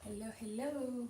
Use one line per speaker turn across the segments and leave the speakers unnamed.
Hello, hello.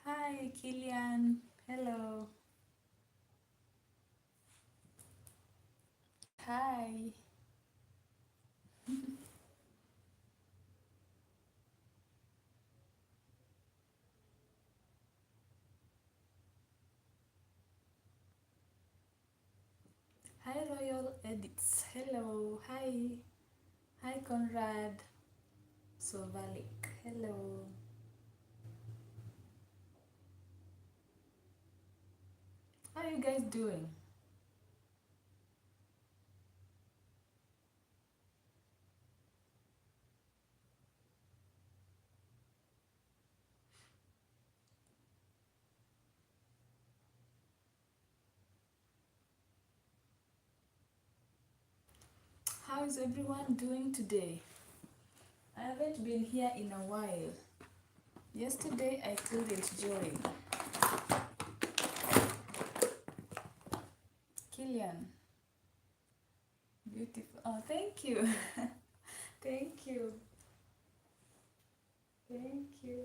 Hi, Killian. Hello. Hi. Hi, Royal Edits. Hello. Hi. Hi, Conrad. Sovalik. Hello. How are you guys doing? How is everyone doing today? I haven't been here in a while. Yesterday I couldn't join. Killian, beautiful. Oh, thank you. Thank you. Thank you.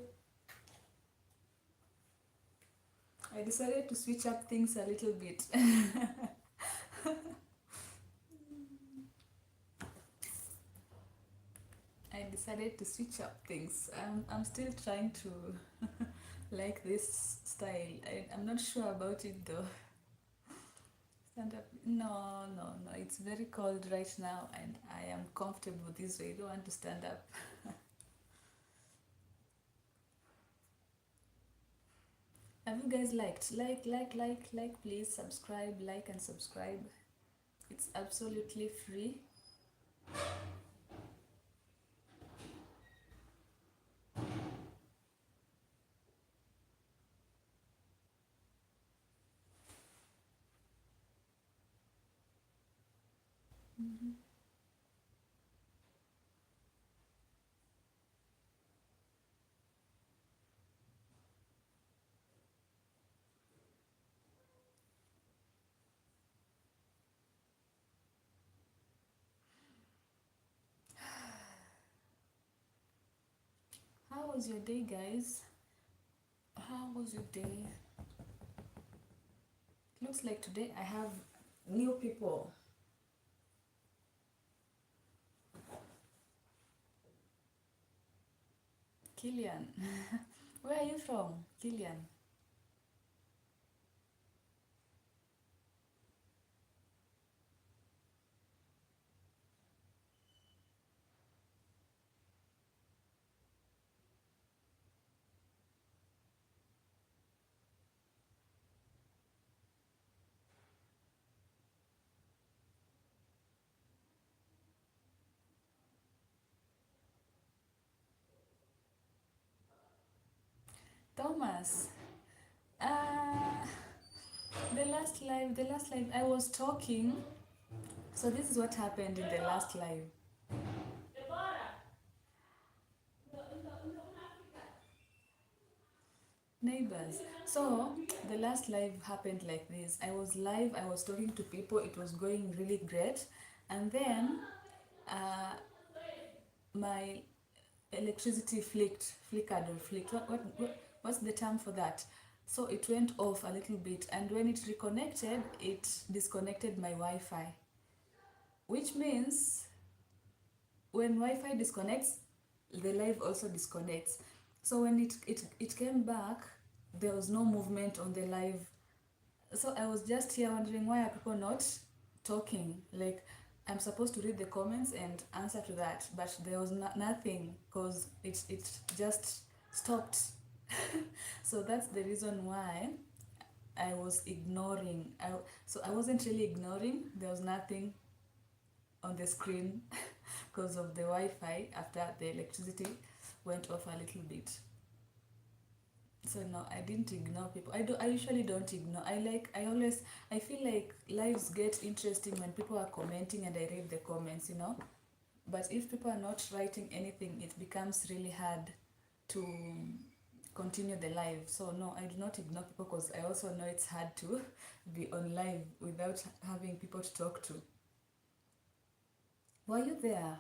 I decided to switch up things a little bit. I decided to switch up things. I'm still trying to like this style. I'm not sure about it though. Stand up. No, no, no. It's very cold right now and I am comfortable this way. I don't want to stand up. Have you guys liked? Like, please subscribe, like, and subscribe. It's absolutely free. Mhm. How was your day, guys? How was your day? Looks like today I have new people. Killian. Where are you from, Killian? Thomas. Uh, the last live, I was talking. So this is what happened in the last live. Neighbors. So the last live happened like this. I was live, I was talking to people, it was going really great. And then uh, my electricity flickered or flicked. What's the term for that? So it went off a little bit, and when it reconnected, it disconnected my Wi-Fi, which means when Wi-Fi disconnects, the live also disconnects. So when it came back, there was no movement on the live. So I was just here wondering, why are people not talking? Like, I'm supposed to read the comments and answer to that, but there was nothing because it just stopped. So that's the reason why I was ignoring. So I wasn't really ignoring. There was nothing on the screen because of the Wi-Fi after the electricity went off a little bit. So no, I didn't ignore people. I usually don't ignore. I feel like lives get interesting when people are commenting and I read the comments, you know. But if people are not writing anything, it becomes really hard to continue the live. So no, I do not ignore people because I also know it's hard to be on live without having people to talk to. Were you there?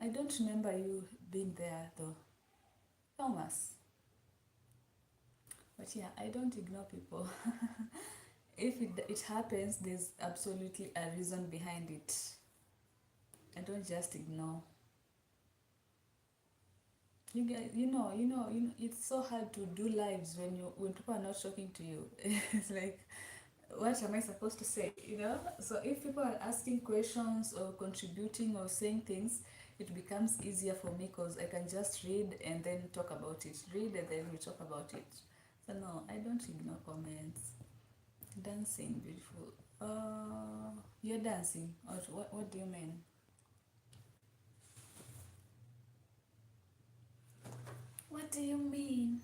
I don't remember you being there though. Thomas. But yeah, I don't ignore people. If it happens, there's absolutely a reason behind it. I don't just ignore. You guys, it's so hard to do lives when people are not talking to you. It's like, what am I supposed to say? You know. So if people are asking questions or contributing or saying things, it becomes easier for me because I can just read and then talk about it. Read and then we talk about it. So no, I don't ignore comments. Dancing, beautiful. You're dancing. Or what do you mean? What do you mean?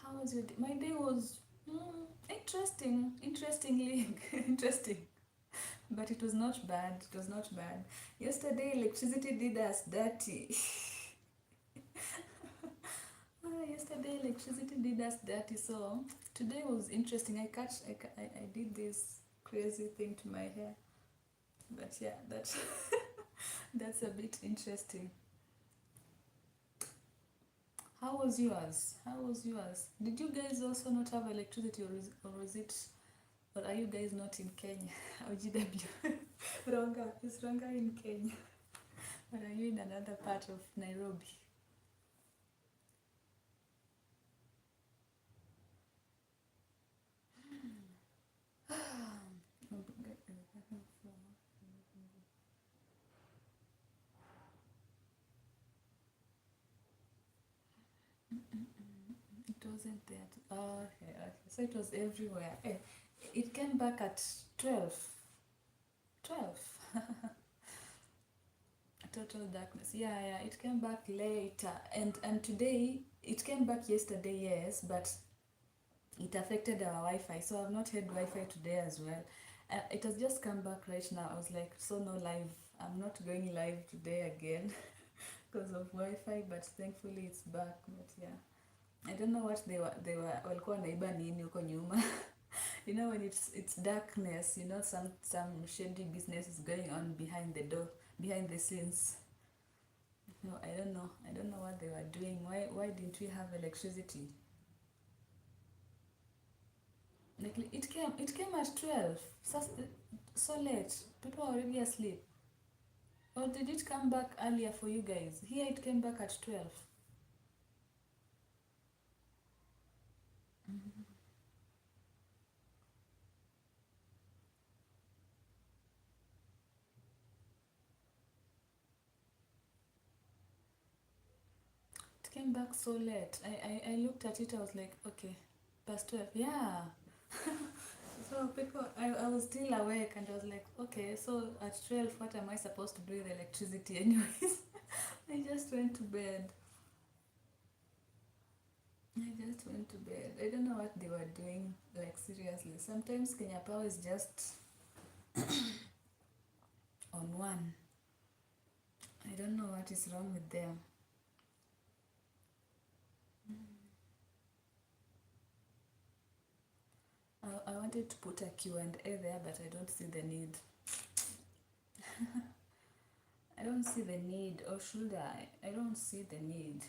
How was your day? My day was interesting. Interestingly interesting. But it was not bad. It was not bad. Yesterday, electricity did us dirty. Yesterday, electricity did us dirty. So today was interesting. I did this crazy thing to my hair. But yeah, that's a bit interesting. How was yours? How was yours? Did you guys also not have electricity, or is it, or are you guys not in Kenya? Or GW? Ronga, is Ronga in Kenya? Or are you in another part of Nairobi? It wasn't there. Okay, okay. So it was everywhere. It came back at 12. 12. Total darkness. Yeah, it came back later. And today, it came back yesterday, yes, but it affected our Wi-Fi. So I've not had Wi-Fi today as well. It has just come back right now. I was like, so no live. I'm not going live today again because of Wi-Fi, but thankfully it's back. But yeah, I don't know what they were walikuwa wanaiba nini huko nyuma. You know, when it's darkness, you know, some shady business is going on behind the door, behind the scenes. No, I don't know. I don't know what they were doing. Why didn't we have electricity? Like it came at 12. So late. People are already asleep. Or did it come back earlier for you guys? Here it came back at 12. Mhm. It came back so late. I looked at it, I was like, okay, past 12. Yeah. So people, I was still awake and I was like, okay, so at 12, what am I supposed to do with electricity anyways? I just went to bed. I just went to bed. I don't know what they were doing, like seriously. Sometimes Kenya Power is just on one. I don't know what is wrong with them. I wanted to put a Q&A there, but I don't see the need. I don't see the need, or should I? I don't see the need.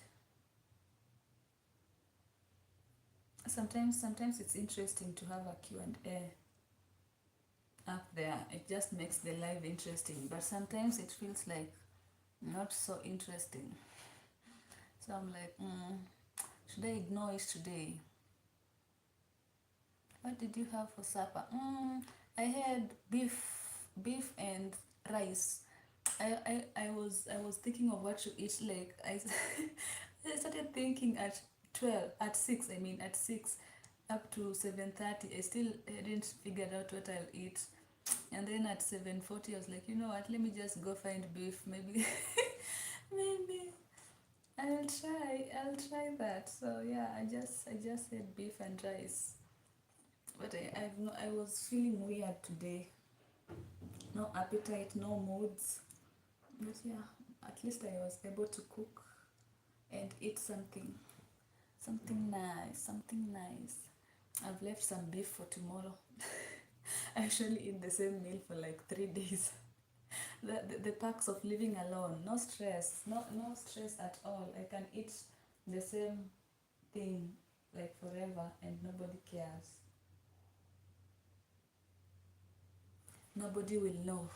Sometimes it's interesting to have a Q&A up there. It just makes the live interesting, but sometimes it feels like not so interesting. So I'm like, should I ignore it today? What did you have for supper? I had beef and rice. I was thinking of what to eat. Like I started thinking at 12, at 6. I mean at 6 up to 7:30. I still hadn't figured out what I'll eat. And then at 7:40, I was like, you know what? Let me just go find beef. Maybe, maybe I'll try that. So yeah, I just had beef and rice. But I was feeling weird today. No appetite, no moods. But yeah, at least I was able to cook and eat something. Something nice, something nice. I've left some beef for tomorrow. I usually eat the same meal for like 3 days. The perks of living alone. No stress. No stress at all. I can eat the same thing like forever and nobody cares. Nobody will know.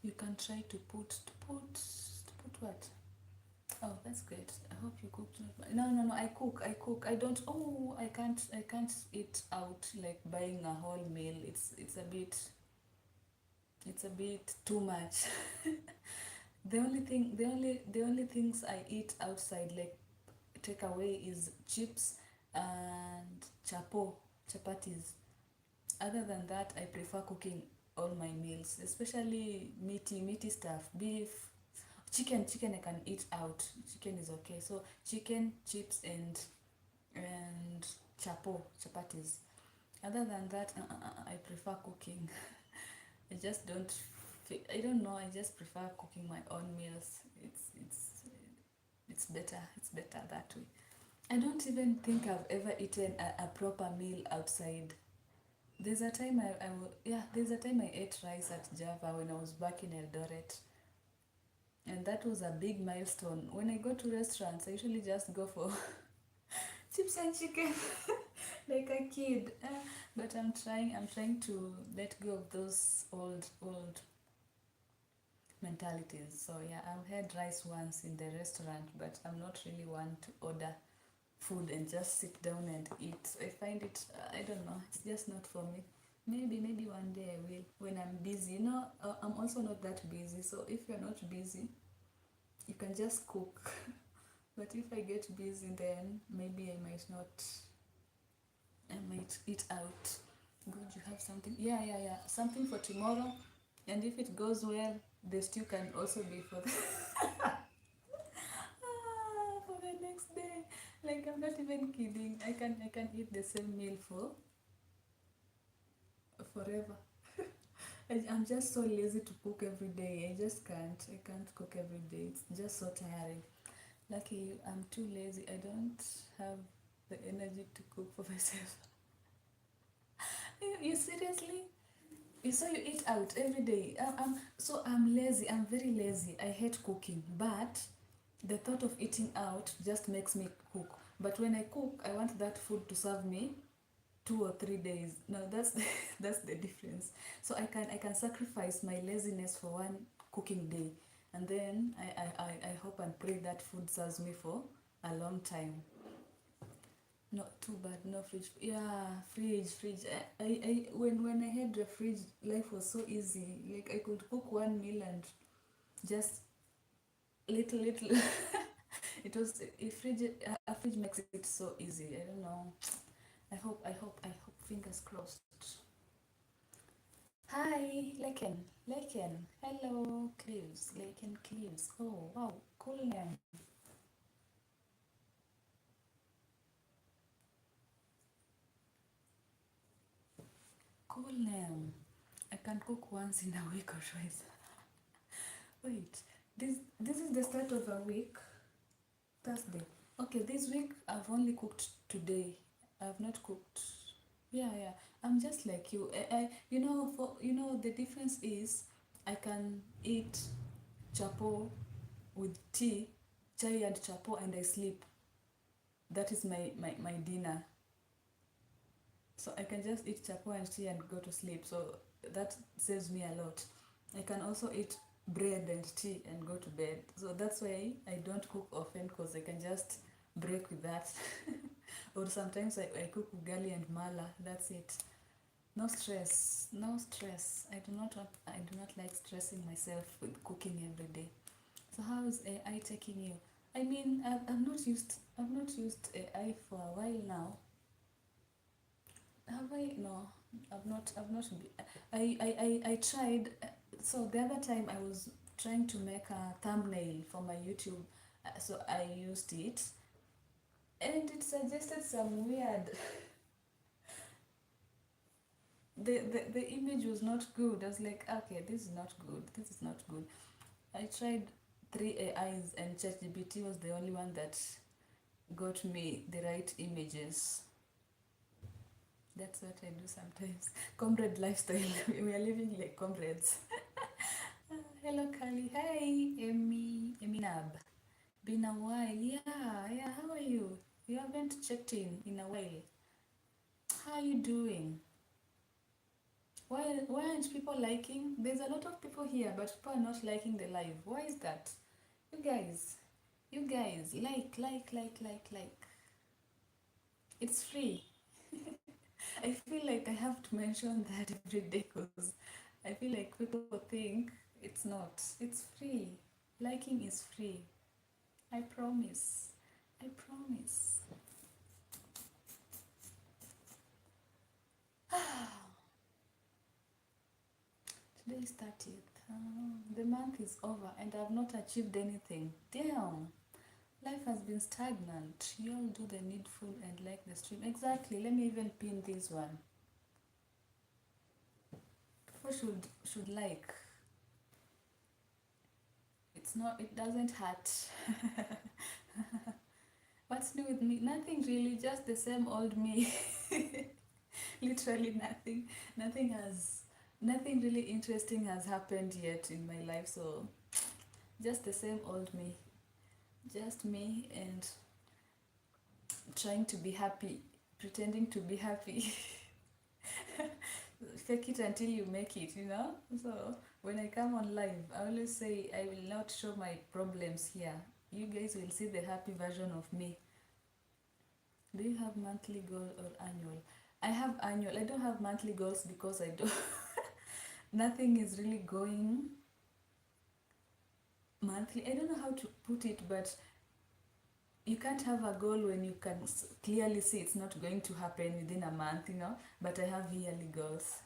You can try to put what? Oh, that's great. I hope you cooked. No. I cook. I don't. Oh, I can't eat out like buying a whole meal. It's a bit too much. The only things I eat outside like takeaway is chips and chapatis. Other than that, I prefer cooking all my meals, especially meaty stuff, beef, chicken. I can eat out. Chicken is okay. So chicken, chips, and chapatis. Other than that, I prefer cooking. I just don't. I don't know. I just prefer cooking my own meals. It's better. It's better that way. I don't even think I've ever eaten a proper meal outside. There's a time I ate rice at Java when I was back in Eldoret. And that was a big milestone. When I go to restaurants, I usually just go for chips and chicken like a kid. But I'm trying to let go of those old mentalities. So yeah, I've had rice once in the restaurant, but I'm not really one to order food and just sit down and eat. I find it, I don't know, it's just not for me. Maybe one day I will when I'm busy. I'm also not that busy. So if you're not busy, you can just cook. But if I get busy, then maybe I might not. I might eat out. Good, you have something? Yeah. Something for tomorrow. And if it goes well, the stew can also be for the for the next day. Like I'm not even kidding. I can eat the same meal for forever. I'm just so lazy to cook every day. I just can't. I can't cook every day. It's just so tiring. Lucky I'm too lazy. I don't have the energy to cook for myself. You seriously? So you eat out every day. I'm lazy. I'm very lazy. I hate cooking. But the thought of eating out just makes me cook. But when I cook, I want that food to serve me 2 or 3 days. Now that's that's the difference. So I can sacrifice my laziness for one cooking day, and then I hope and pray that food serves me for a long time. Not too bad. No fridge. Yeah, fridge. When I had the fridge, life was so easy. Like I could cook one meal and just little. It was a fridge makes it so easy. I don't know. I hope. Fingers crossed. Hi, Leken. Hello, Cleves. Leken Cleves. Oh, wow, cool name. Cool name. I can cook once in a week or twice. Wait, this is the start of a week. Thursday. Okay, this week I've only cooked today. I've not cooked. Yeah, yeah. I'm just like you. You know, the difference is I can eat chapo with tea, chai and chapo, and I sleep. That is my dinner. So I can just eat chapo and tea and go to sleep. So that saves me a lot. I can also eat bread and tea and go to bed. So that's why I don't cook often, because I can just break with that. Or sometimes I cook ugali and mala. That's it. No stress. No stress. I do not like stressing myself with cooking every day. So how is AI taking you? I mean, I've not used AI for a while now. Have I? No, I've not. I've not. I tried. So the other time I was trying to make a thumbnail for my YouTube. So I used it, and it suggested some weird. The image was not good. I was like, okay, this is not good. This is not good. I tried three AIs, and ChatGPT was the only one that got me the right images. That's what I do sometimes. Comrade lifestyle. We are living like comrades. Hello, Kali. Hi, Eminab. Been a while. Yeah, yeah. How are you? You haven't checked in a while. How are you doing? Why aren't people liking? There's a lot of people here, but people are not liking the live. Why is that? You guys, like. It's free. I feel like I have to mention that every day, because I feel like people think it's not. It's free. Liking is free. I promise. I promise. Today is 30th. The month is over and I've not achieved anything. Damn. Life has been stagnant. You all do the needful and like the stream. Exactly. Let me even pin this one. People should like. It's not. It doesn't hurt. What's new with me? Nothing really. Just the same old me. Literally nothing. Nothing really interesting has happened yet in my life. So just the same old me. Just me and trying to be happy, pretending to be happy. Fake it until you make it, you know? So when I come on live, I always say I will not show my problems here. You guys will see the happy version of me. Do you have monthly goal or annual? I have annual. I don't have monthly goals because I don't. Nothing is really going monthly. I don't know how to put it, but you can't have a goal when you can clearly see it's not going to happen within a month, you know. But I have yearly goals.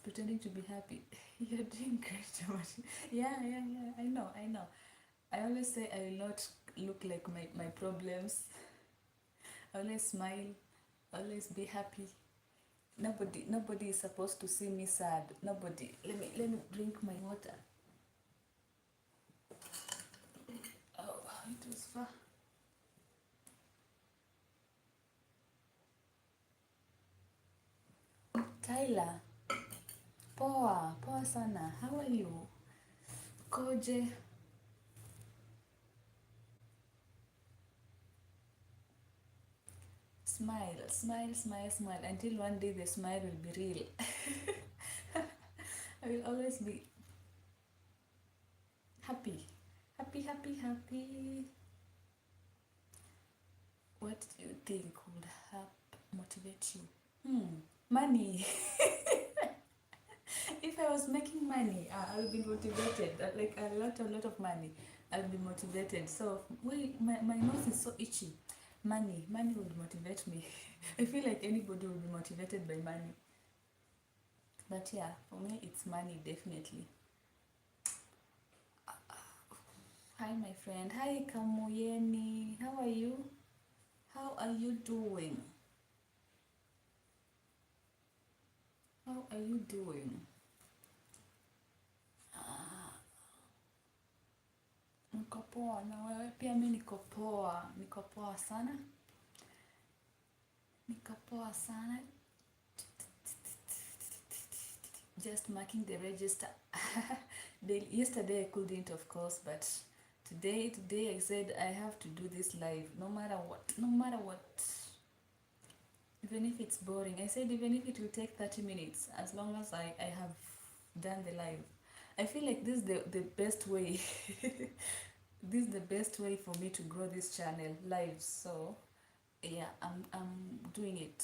Pretending to be happy. You're doing great, Jamati. Yeah, yeah, yeah. I know. I always say I will not look like my problems. Always smile. Always be happy. Nobody is supposed to see me sad. Nobody. Let me drink my water. Oh, it was far. Tyler. Poa sana. How are you? Koje. Smile until one day the smile will be real. I will always be happy. Happy. What do you think would help motivate you? Money. If I was making money, I'll be motivated. Like a lot of money, I'll be motivated. So wait, my nose is so itchy. Money would motivate me. I feel like anybody would be motivated by money. But yeah, for me, it's money definitely. Hi, my friend. Hi, Kamuyeni. How are you? How are you doing? How are you doing? poa na wewe pia? Mi niko poa, niko poa sana, niko poa sana. Just marking the register. Yesterday I couldn't, of course, but today I said I have to do this live, no matter what, no matter what. Even if it's boring, I said even if it will take 30 minutes, as long as I have done the live. I feel like this is the best way. This is the best way for me to grow this channel live. So yeah, I'm doing it.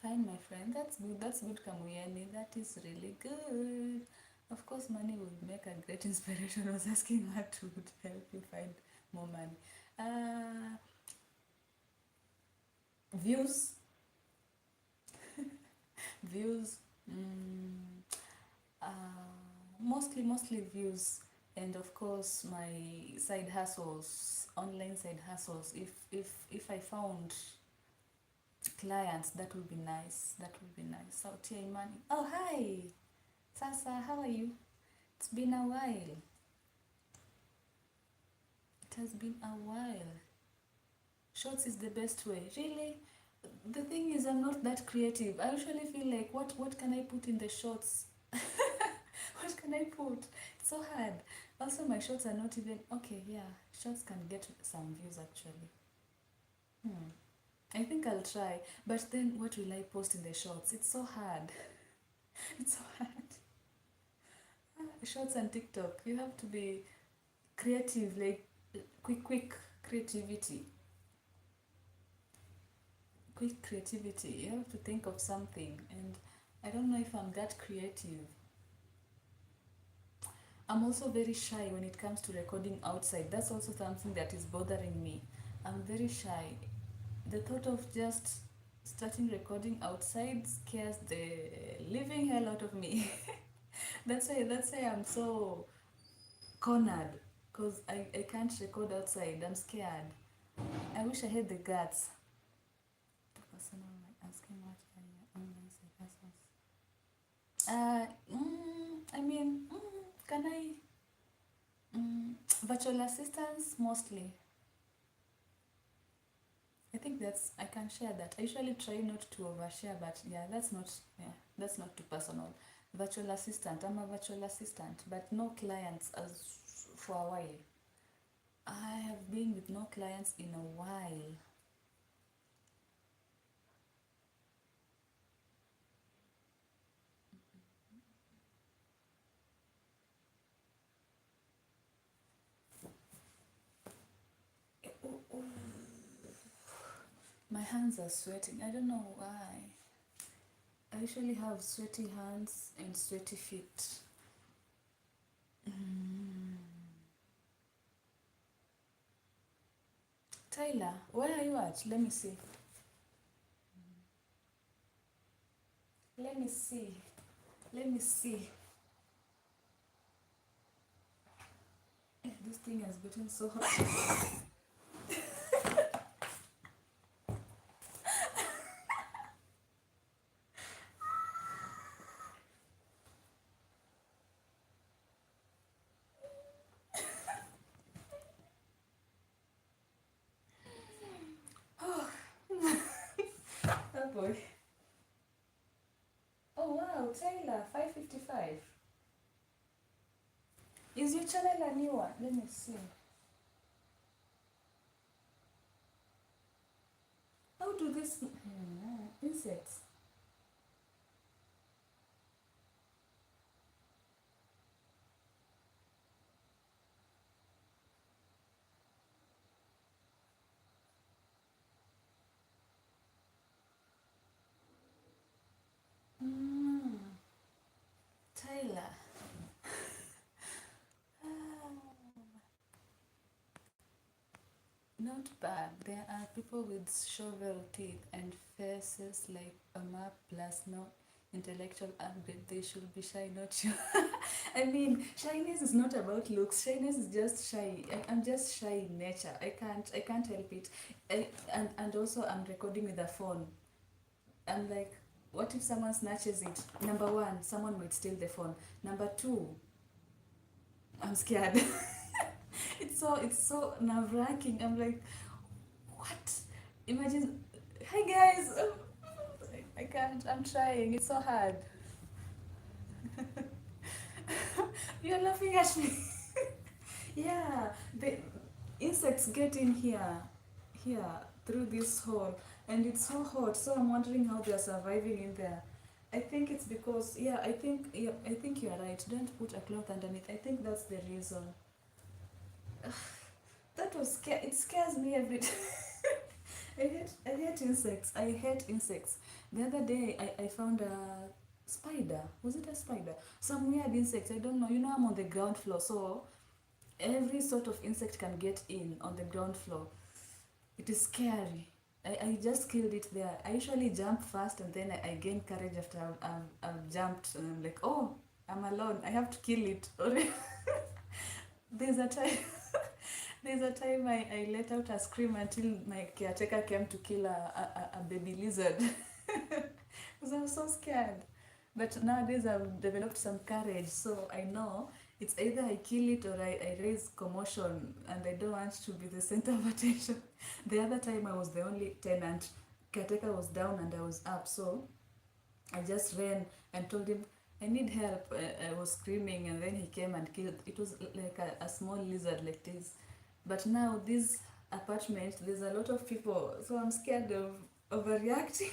Fine, my friend. That's good, Kamuyani. That is really good. Of course, money would make a great inspiration. I was asking her to help you find more money. Views. Views. Uh, mostly views, and of course my side hustles, online side hustles. If I found clients, that would be nice. That would be nice. Sautia Imani. Oh, hi. Sasa, how are you? It's been a while. It has been a while. Shorts is the best way. Really? The thing is, I'm not that creative. I usually feel like, what can I put in the shorts? What can I put? It's so hard. Also, my shorts are not even... Okay, yeah. Shorts can get some views, actually. I think I'll try. But then, what will I post in the shorts? It's so hard. It's so hard. Shorts and TikTok. You have to be creative, like quick creativity. Quick creativity. You have to think of something, and I don't know if I'm that creative. I'm also very shy when it comes to recording outside. That's also something that is bothering me. I'm very shy. The thought of just starting recording outside scares the living hell out of me. That's why I'm so cornered, because I can't record outside. I'm scared. I wish I had the guts. The person asking what are your online side hustles? I mean, can I? Virtual assistants mostly. I think I can share that. I usually try not to overshare, but that's not too personal. Virtual assistant. I'm a virtual assistant, but no clients as for a while. I have been with no clients in a while. My hands are sweating. I don't know why. I usually have sweaty hands and sweaty feet. Tyler, where are you at? Let me see. Let me see. Let me see. This thing has gotten so hot. Oh boy. Oh wow, Taylor, 5:55. Is your channel a new one? Let me see. How do this insects? Tyler. Not bad. There are people with shovel teeth and faces like a map plus no intellectual upgrade. They should be shy, not you. I mean, shyness is not about looks. Shyness is just shy. I'm just shy in nature. I can't help it. And also I'm recording with a phone. I'm like, what if someone snatches it? Number one, someone might steal the phone. Number two, I'm scared. It's so nerve-wracking. I'm like, what? Imagine, hi guys. I can't. I'm trying. It's so hard. You're laughing at me. Yeah, the insects get in here through this hole, and it's so hot. So I'm wondering how they're surviving in there. I think it's because, I think you're right. Don't put a cloth underneath. I think that's the reason. That was scare. It scares me every time. I hate insects. I hate insects. The other day I found a spider. Was it a spider? Some weird insect. I don't know. You know, I'm on the ground floor, so every sort of insect can get in on the ground floor. It is scary. I just killed it there. I usually jump first, and then I gain courage after I've jumped, and I'm like, oh, I'm alone. I have to kill it. There's a time. There's a time I let out a scream until my caretaker came to kill a baby lizard. Because I was so scared. But nowadays I've developed some courage, so I know it's either I kill it or I raise commotion, and I don't want to be the center of attention. The other time I was the only tenant, caretaker was down and I was up, so I just ran and told him, I need help. I was screaming, and then he came and killed. It was like a small lizard like this. But now, this apartment, there's a lot of people, so I'm scared of overreacting.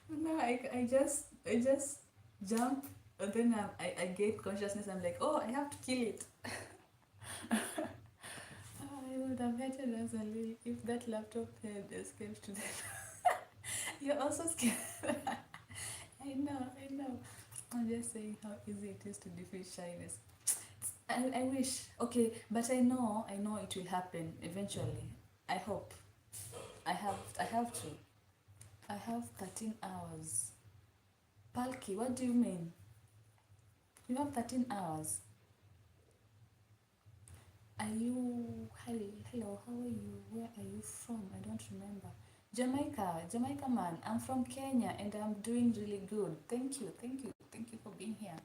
Now I just jump, and then I get consciousness. I'm like, oh, I have to kill it. I would have hated as a little if that laptop had escaped to that. You're also scared. I know. I'm just saying how easy it is to defeat shyness. I wish. Okay, but I know it will happen eventually. I hope. I have to. I have 13 hours. Palki, what do you mean? You have 13 hours. Are you, hello, how are you? Where are you from? I don't remember. Jamaica man. I'm from Kenya and I'm doing really good. Thank you for being here.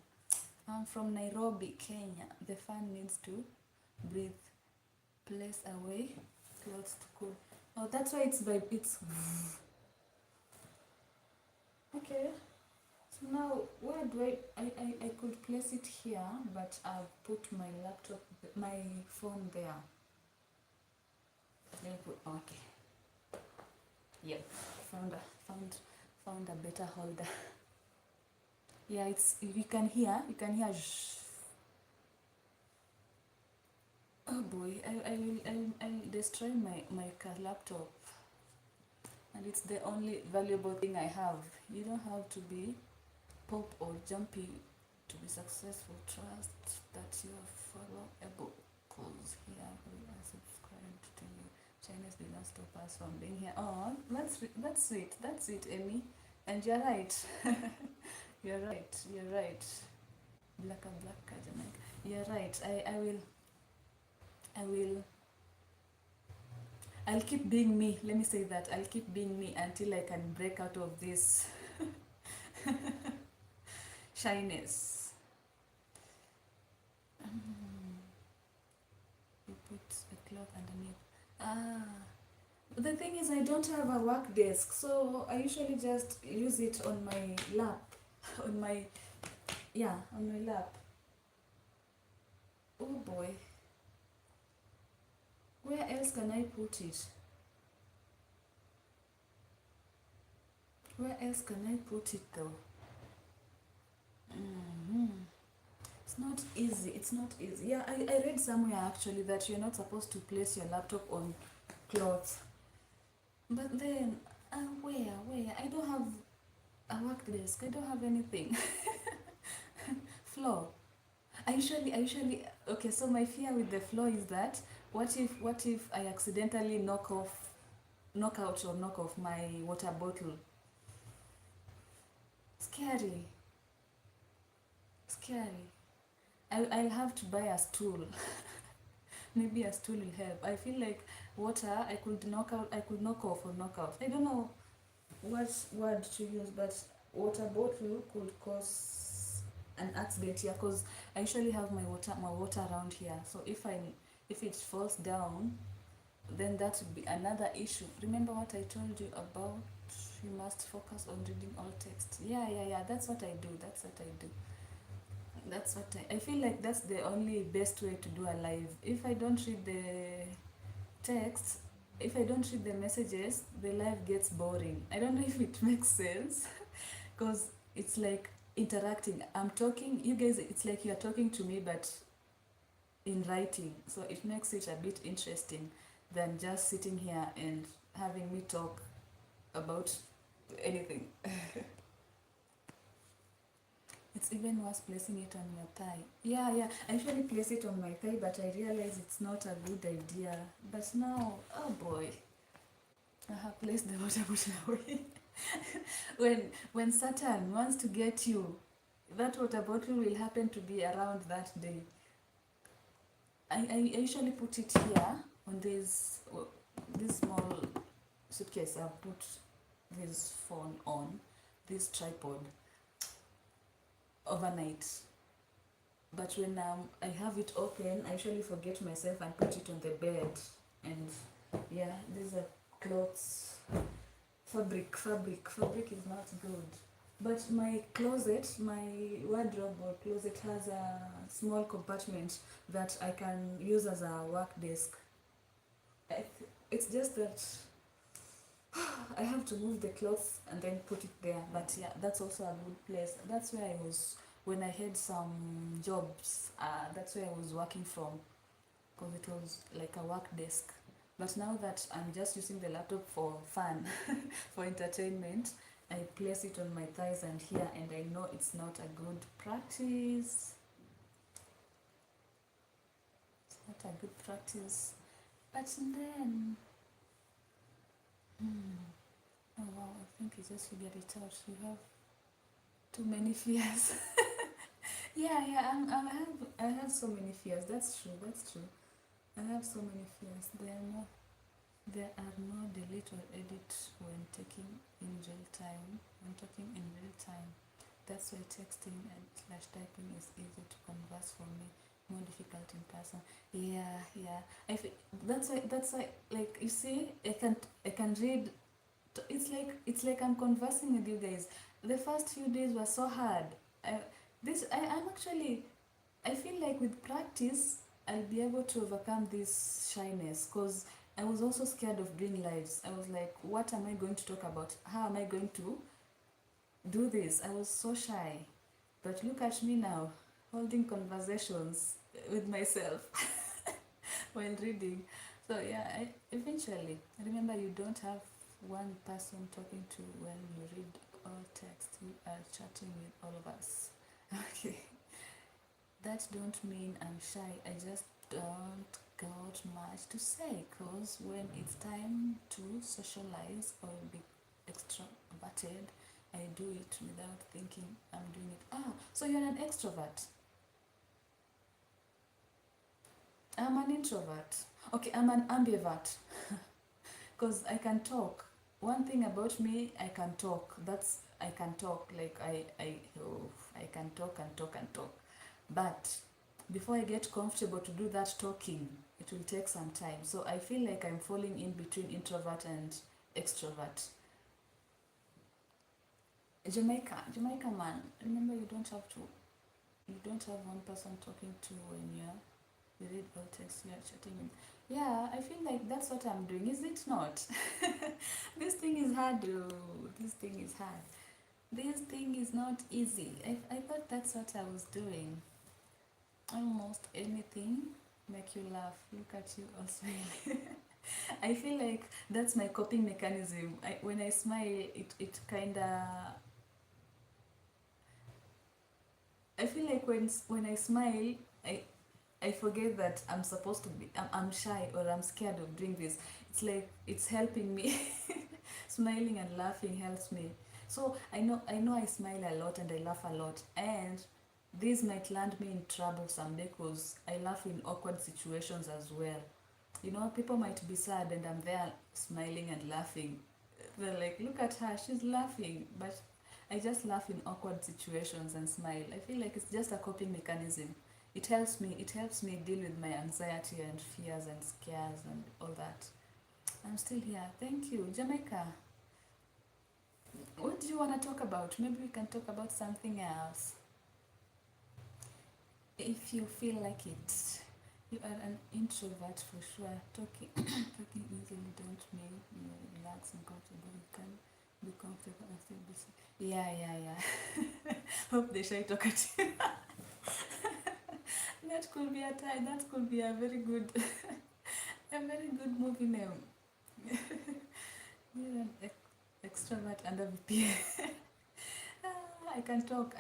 I'm from Nairobi, Kenya. The fan needs to breathe. Place away, clothes to cool. Oh, that's why it's okay. So now, where do I could place it here, but I've put my laptop, my phone there. Let me put, okay. Yep, found a, found, found a better holder. Yeah, you can hear, oh boy, I'll destroy my laptop. And it's the only valuable thing I have. You don't have to be pop or jumpy to be successful. Trust that you are followable. Cause here we are subscribed to you. Chinese did not stop us from being here. Oh, that's sweet. That's sweet, Amy. And you're right. You're right. Blacker, Jamaica. You're right. I'll keep being me. Let me say that. I'll keep being me until I can break out of this shyness. You put a cloth underneath. The thing is, I don't have a work desk, so I usually just use it on my lap. on my lap. Oh boy. Where else can I put it? Where else can I put it though? It's not easy. Yeah, I read somewhere actually that you're not supposed to place your laptop on cloth. But then, where? I don't have a work desk. I don't have anything. Floor. Okay, so my fear with the floor is that what if I accidentally knock off my water bottle? Scary. I'll have to buy a stool. Maybe a stool will help. I feel like water I could knock off or knock out. I don't know what word to use, but water bottle could cause an accident here, because I usually have my water around here. So if If it falls down, then that would be another issue. Remember what I told you about you must focus on reading all text. Yeah, that's what I do. I feel like that's the only best way to do a live. If I don't read the text, if I don't read the messages, the live gets boring. I don't know if it makes sense because it's like interacting. I'm talking, you guys, it's like you're talking to me, but in writing. So it makes it a bit interesting than just sitting here and having me talk about anything. It's even worse placing it on your thigh. Yeah. I usually place it on my thigh, but I realize it's not a good idea. But now, oh boy, I have placed the water bottle away. when Saturn wants to get you, that water bottle will happen to be around that day. I usually put it here on this small suitcase. I put this phone on this tripod overnight. But when I have it open, I usually forget myself and put it on the bed. And yeah, these are clothes. Fabric is not good. But my closet, my wardrobe or closet has a small compartment that I can use as a work desk. It's just that I have to move the clothes and then put it there. But yeah, that's also a good place. That's where I was when I had some jobs. That's where I was working from because it was like a work desk. But now that I'm just using the laptop for fun, for entertainment, I place it on my thighs and here, and I know it's not a good practice. It's not a good practice. But then, oh wow, I think you just figured it out. You have too many fears. Yeah, I have so many fears. That's true. I have so many fears. There are no delete or edit when taking in real time. When talking in real time, that's why texting and slash typing is easy to converse for me. More difficult in person. Yeah. That's why. Like you see, I can read. It's like I'm conversing with you guys. The first few days were so hard. I'm actually. I feel like with practice, I'll be able to overcome this shyness because I was also scared of doing lives. I was like, what am I going to talk about? How am I going to do this? I was so shy. But look at me now, holding conversations with myself while reading. So yeah, eventually, remember you don't have one person talking to when you read all text. You are chatting with all of us. Okay. That don't mean I'm shy. I just don't got much to say because when it's time to socialize or be extroverted, I do it without thinking I'm doing it. So you're an extrovert. I'm an introvert. Okay, I'm an ambivert because I can talk. One thing about me, I can talk. I can talk. Like I can talk and talk and talk. But before I get comfortable to do that talking, it will take some time. So I feel like I'm falling in between introvert and extrovert. Jamaica man, remember you don't have one person talking to when you read all text you're chatting with. Yeah, I feel like that's what I'm doing, is it not? This thing is hard, though. This thing is hard. This thing is not easy. I thought that's what I was doing. Almost anything make you laugh. Look at you all smiling. I feel like that's my coping mechanism. When I smile, it kinda. I feel like when I smile, I forget that I'm supposed to be. I'm shy or I'm scared of doing this. It's like it's helping me. Smiling and laughing helps me. So I know I smile a lot and I laugh a lot, and this might land me in trouble someday because I laugh in awkward situations as well. You know, people might be sad and I'm there smiling and laughing. They're like, look at her, she's laughing. But I just laugh in awkward situations and smile. I feel like it's just a coping mechanism. it helps me deal with my anxiety and fears and scares and all that. I'm still here. Thank you. Jamaica, what do you want to talk about? Maybe we can talk about something else if you feel like it. You are an introvert for sure. Talking talking easily don't make you relax and comfortable. You can be comfortable and still be safe. Yeah. Hope they shy talkative. That could be a tie. That could be a very good a very good movie name. You're an extrovert under VPN. I can talk,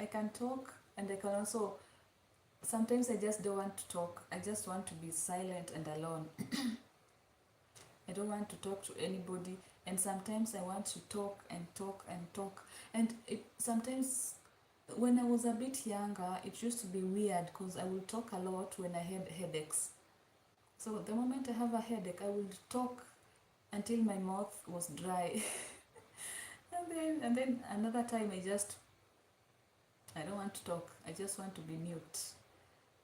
and I can also. Sometimes I just don't want to talk. I just want to be silent and alone. I don't want to talk to anybody. And sometimes I want to talk and talk and talk. And sometimes when I was a bit younger, it used to be weird because I would talk a lot when I had headaches. So the moment I have a headache, I would talk until my mouth was dry. and then another time I don't want to talk. I just want to be mute.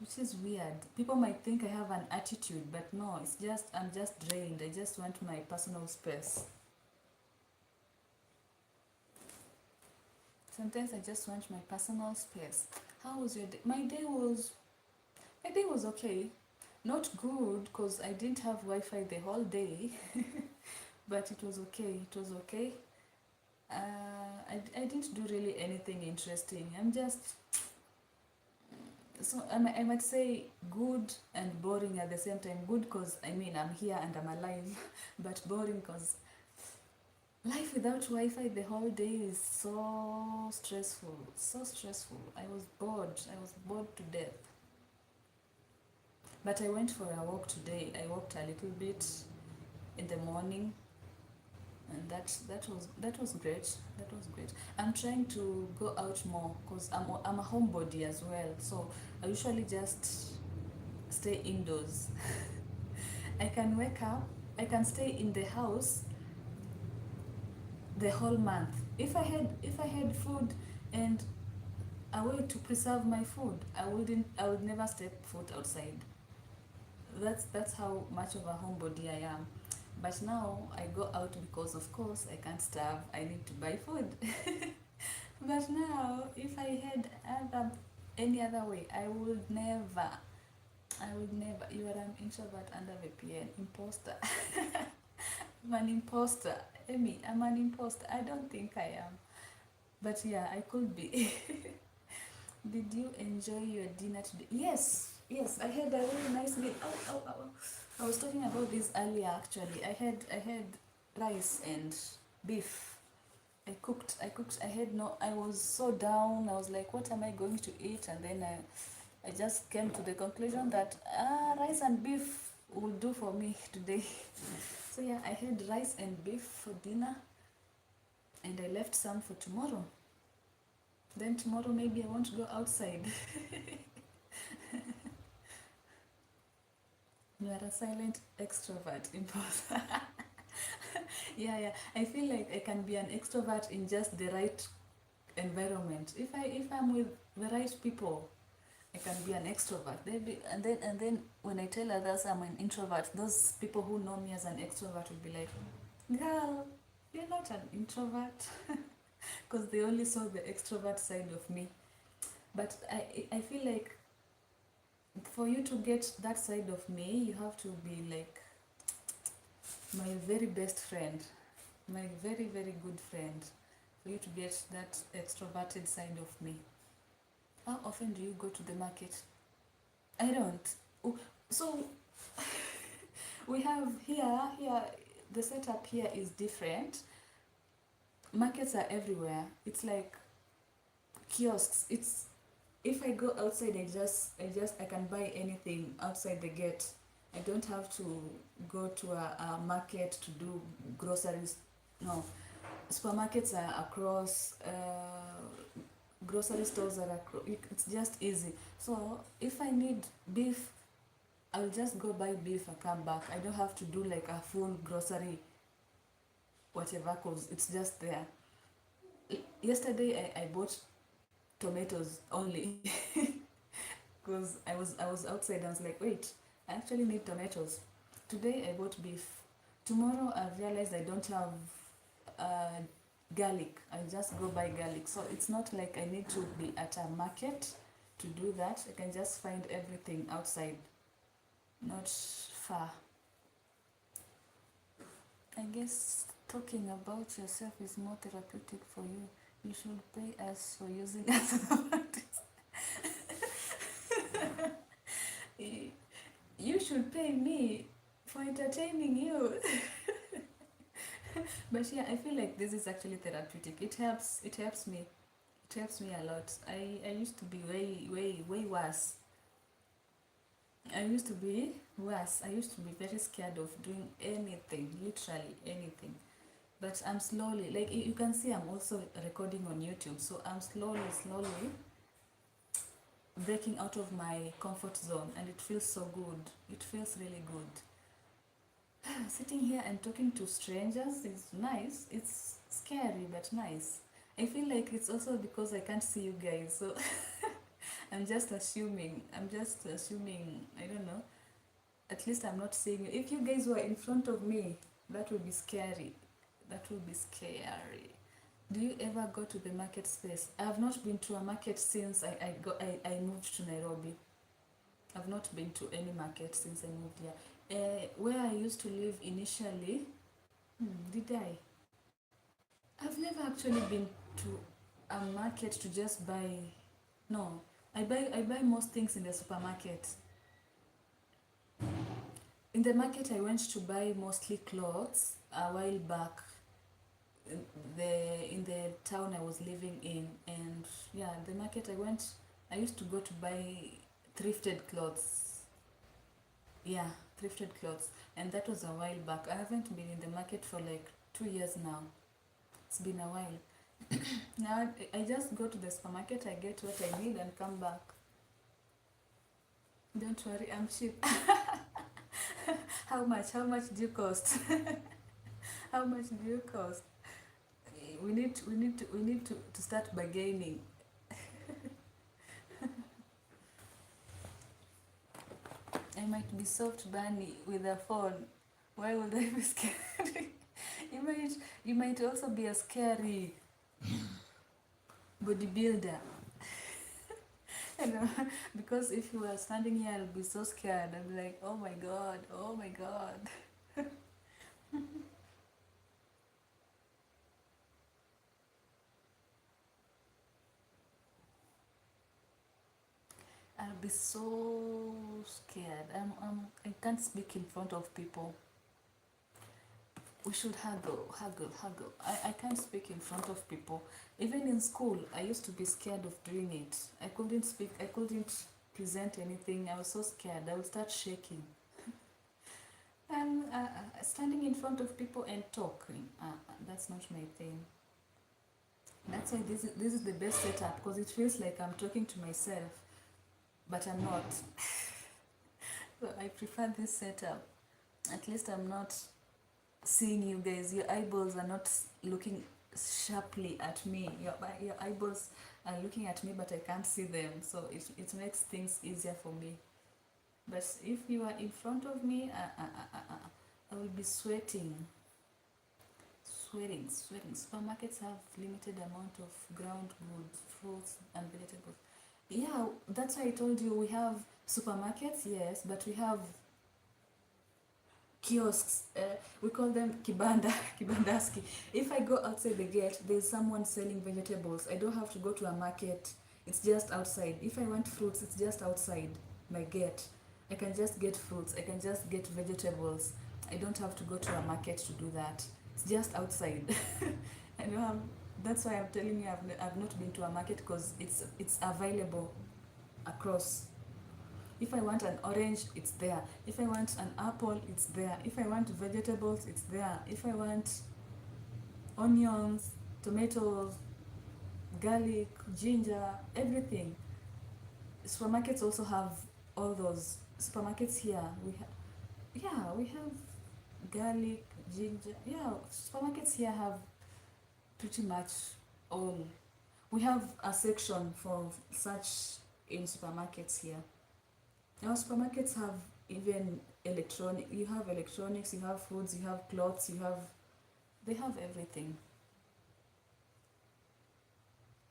Which is weird. People might think I have an attitude, but no, it's just I'm just drained. I just want my personal space. Sometimes I just want my personal space. How was your day? My day was okay. Not good because I didn't have Wi-Fi the whole day, but it was okay. It was okay. I didn't do really anything interesting. I'm just so I might say good and boring at the same time. Good because I mean I'm here and I'm alive, but boring because life without Wi-Fi the whole day is so stressful. So stressful. I was bored. I was bored to death. But I went for a walk today. I walked a little bit in the morning, and that was great. That was great. I'm trying to go out more because I'm a homebody as well. So I usually just stay indoors. I can wake up. I can stay in the house the whole month. If I had food and a way to preserve my food, I would never step foot outside. That's how much of a homebody I am. But now I go out because of course I can't starve. I need to buy food. But now if I had any other way, I would never. You are an introvert under VPN. Imposter. I'm an imposter. Amy, I'm an imposter. I don't think I am. But yeah, I could be. Did you enjoy your dinner today? Yes, I had a really nice meal. Oh. I was talking about this earlier actually. I had rice and beef. I was so down. I was like, what am I going to eat? And then I just came to the conclusion that rice and beef will do for me today. So yeah, I had rice and beef for dinner, and I left some for tomorrow. Then tomorrow maybe I won't go outside. You are a silent extrovert imposter. Yeah. I feel like I can be an extrovert in just the right environment. If I'm with the right people, I can be an extrovert. And then when I tell others I'm an introvert, those people who know me as an extrovert will be like, "Girl, you're not an introvert," because they only saw the extrovert side of me. But I feel like for you to get that side of me, you have to be like my very best friend, my very, very good friend, for you to get that extroverted side of me. How often do you go to the market? I don't. Oh, so we have here, the setup here is different. Markets are everywhere. It's like kiosks. It's if I go outside, I can buy anything outside the gate. I don't have to go to a market to do groceries. No, supermarkets are across. Grocery stores are across. It's just easy. So if I need beef, I'll just go buy beef and come back. I don't have to do like a full grocery whatever cause it's just there. Yesterday I bought tomatoes only. because I was outside. I was like, wait, I actually need tomatoes. Today I bought beef. Tomorrow I realized I don't have uh, garlic. I just go buy garlic. So it's not like I need to be at a market to do that. I can just find everything outside, not far. I guess talking about yourself is more therapeutic for you. You should pay us for using us. You should pay me for entertaining you. But yeah, I feel like this is actually therapeutic. It helps me. It helps me a lot. I used to be way worse. I used to be worse. I used to be very scared of doing anything, literally anything. But I'm slowly, like you can see, I'm also recording on YouTube. So I'm slowly breaking out of my comfort zone, and it feels so good. It feels really good. Sitting here and talking to strangers is nice. It's scary but nice. I feel like it's also because I can't see you guys. So I'm just assuming. I don't know. At least I'm not seeing you. If you guys were in front of me, that would be scary. That would be scary. Do you ever go to the market space? I have not been to a market since I moved to Nairobi. I've not been to any market since I moved here. Where I used to live initially, did I? I've never actually been to a market to just buy. No, I buy most things in the supermarket. In the market, I went to buy mostly clothes a while back. In the town I was living in, and yeah, the market I went. I used to go to buy thrifted clothes. Yeah, thrifted clothes, and that was a while back. I haven't been in the market for like 2 years now. It's been a while. Now I just go to the supermarket, I get what I need, and come back. Don't worry, I'm cheap. How much? How much do you cost? How much do you cost? We need to start bargaining. I might be soft bunny with a phone. Why would I be scary? You might also be a scary bodybuilder. You know, because if you were standing here, I'll be so scared. I'll be like, oh my god, oh my god. I'll be so scared. I can't speak in front of people. We should haggle. I can't speak in front of people. Even in school, I used to be scared of doing it. I couldn't speak, I couldn't present anything. I was so scared. I would start shaking. And standing in front of people and talking, that's not my thing. That's why this is the best setup, because it feels like I'm talking to myself, but I'm not. So I prefer this setup. At least I'm not seeing you guys. Your eyeballs are not looking sharply at me. Your eyeballs are looking at me, but I can't see them. So it makes things easier for me. But if you are in front of me, I will be sweating. Sweating. Supermarkets have limited amount of ground goods, fruits and vegetables. Yeah, that's why I told you we have supermarkets, yes, but we have kiosks. We call them kibanda, kibandaski. If I go outside the gate, there's someone selling vegetables. I don't have to go to a market. It's just outside. If I want fruits, it's just outside my gate. I can just get fruits. I can just get vegetables. I don't have to go to a market to do that. It's just outside. I don't have. That's why I'm telling you I've not been to a market, because it's available across. If I want an orange, it's there. If I want an apple, it's there. If I want vegetables, it's there. If I want onions, tomatoes, garlic, ginger, everything. Supermarkets also have all those. Supermarkets here, we have garlic, ginger. Yeah, supermarkets here have pretty much all. We have a section for such in supermarkets here. Our supermarkets have even electronic. You have electronics, you have foods, you have clothes, you have. They have everything.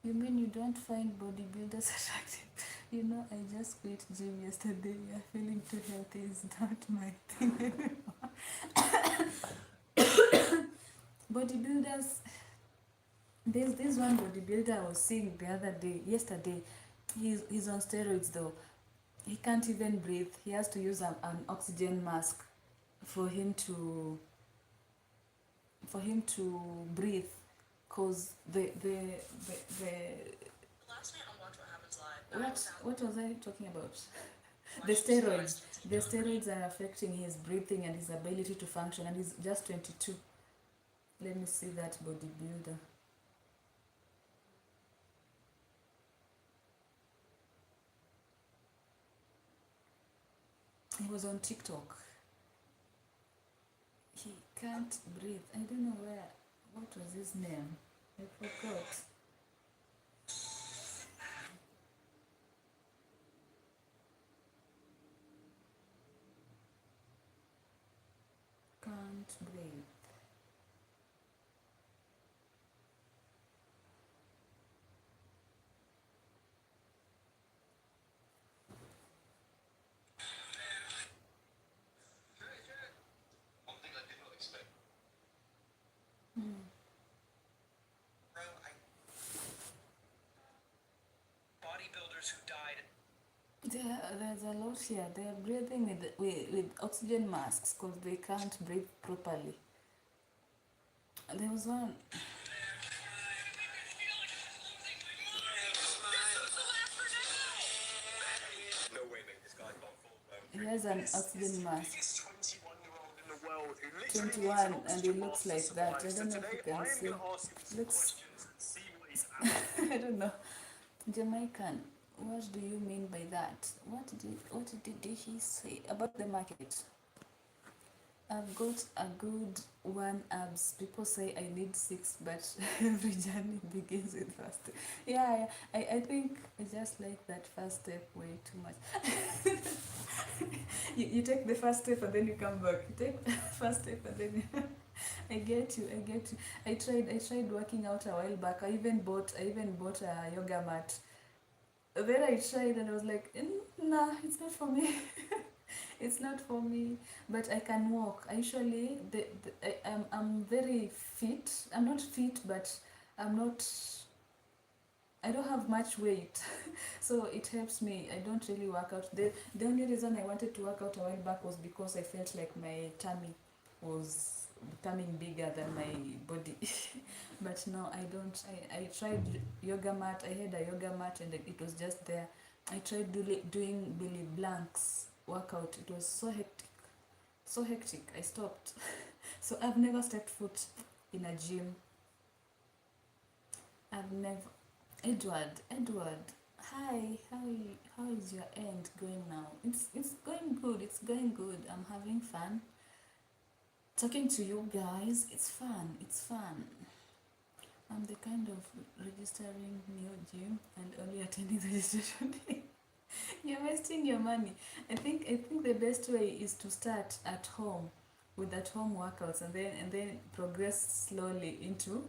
You mean you don't find bodybuilders attractive? You know, I just quit gym yesterday. Yeah, feeling too healthy is not my thing. Bodybuilders. There's this one bodybuilder I was seeing the other day, yesterday. He's on steroids though. He can't even breathe. He has to use an oxygen mask for him to breathe, cause the what was I talking about? The steroids are affecting his breathing and his ability to function, and he's just 22. Let me see that bodybuilder. He was on TikTok. He can't breathe. I don't know where. What was his name? I forgot. Can't breathe. Hmm. There's a lot here. They are breathing with oxygen masks because they can't breathe properly. There was one. He has an oxygen mask. 21, and he looks like that. I don't know if you can see. Looks. I don't know. Jamaican. What do you mean by that? What did he say about the market? I've got a good one abs. People say I need 6, but every journey begins with first step. Yeah, I think I just like that first step way too much. You take the first step and then you come back. You take the first step and then you I get you. I tried working out a while back. I even bought a yoga mat. Then I tried and I was like, nah, it's not for me. It's not for me. But I can walk. I usually I'm very fit. I'm not fit, but I'm not. I don't have much weight, so it helps me. I don't really work out. The only reason I wanted to work out a while back was because I felt like my tummy was becoming bigger than my body. But no, I don't. I tried yoga mat. I had a yoga mat and it was just there. I tried doing Billy Blank's workout. It was so hectic. So hectic. I stopped. So I've never stepped foot in a gym. I've never. Edward, hi. How is your end going now? It's going good. It's going good. I'm having fun talking to you guys. It's fun. It's fun. I'm the kind of registering new gym and only attending the registration day. You're wasting your money. I think the best way is to start at home with at home workouts and then progress slowly into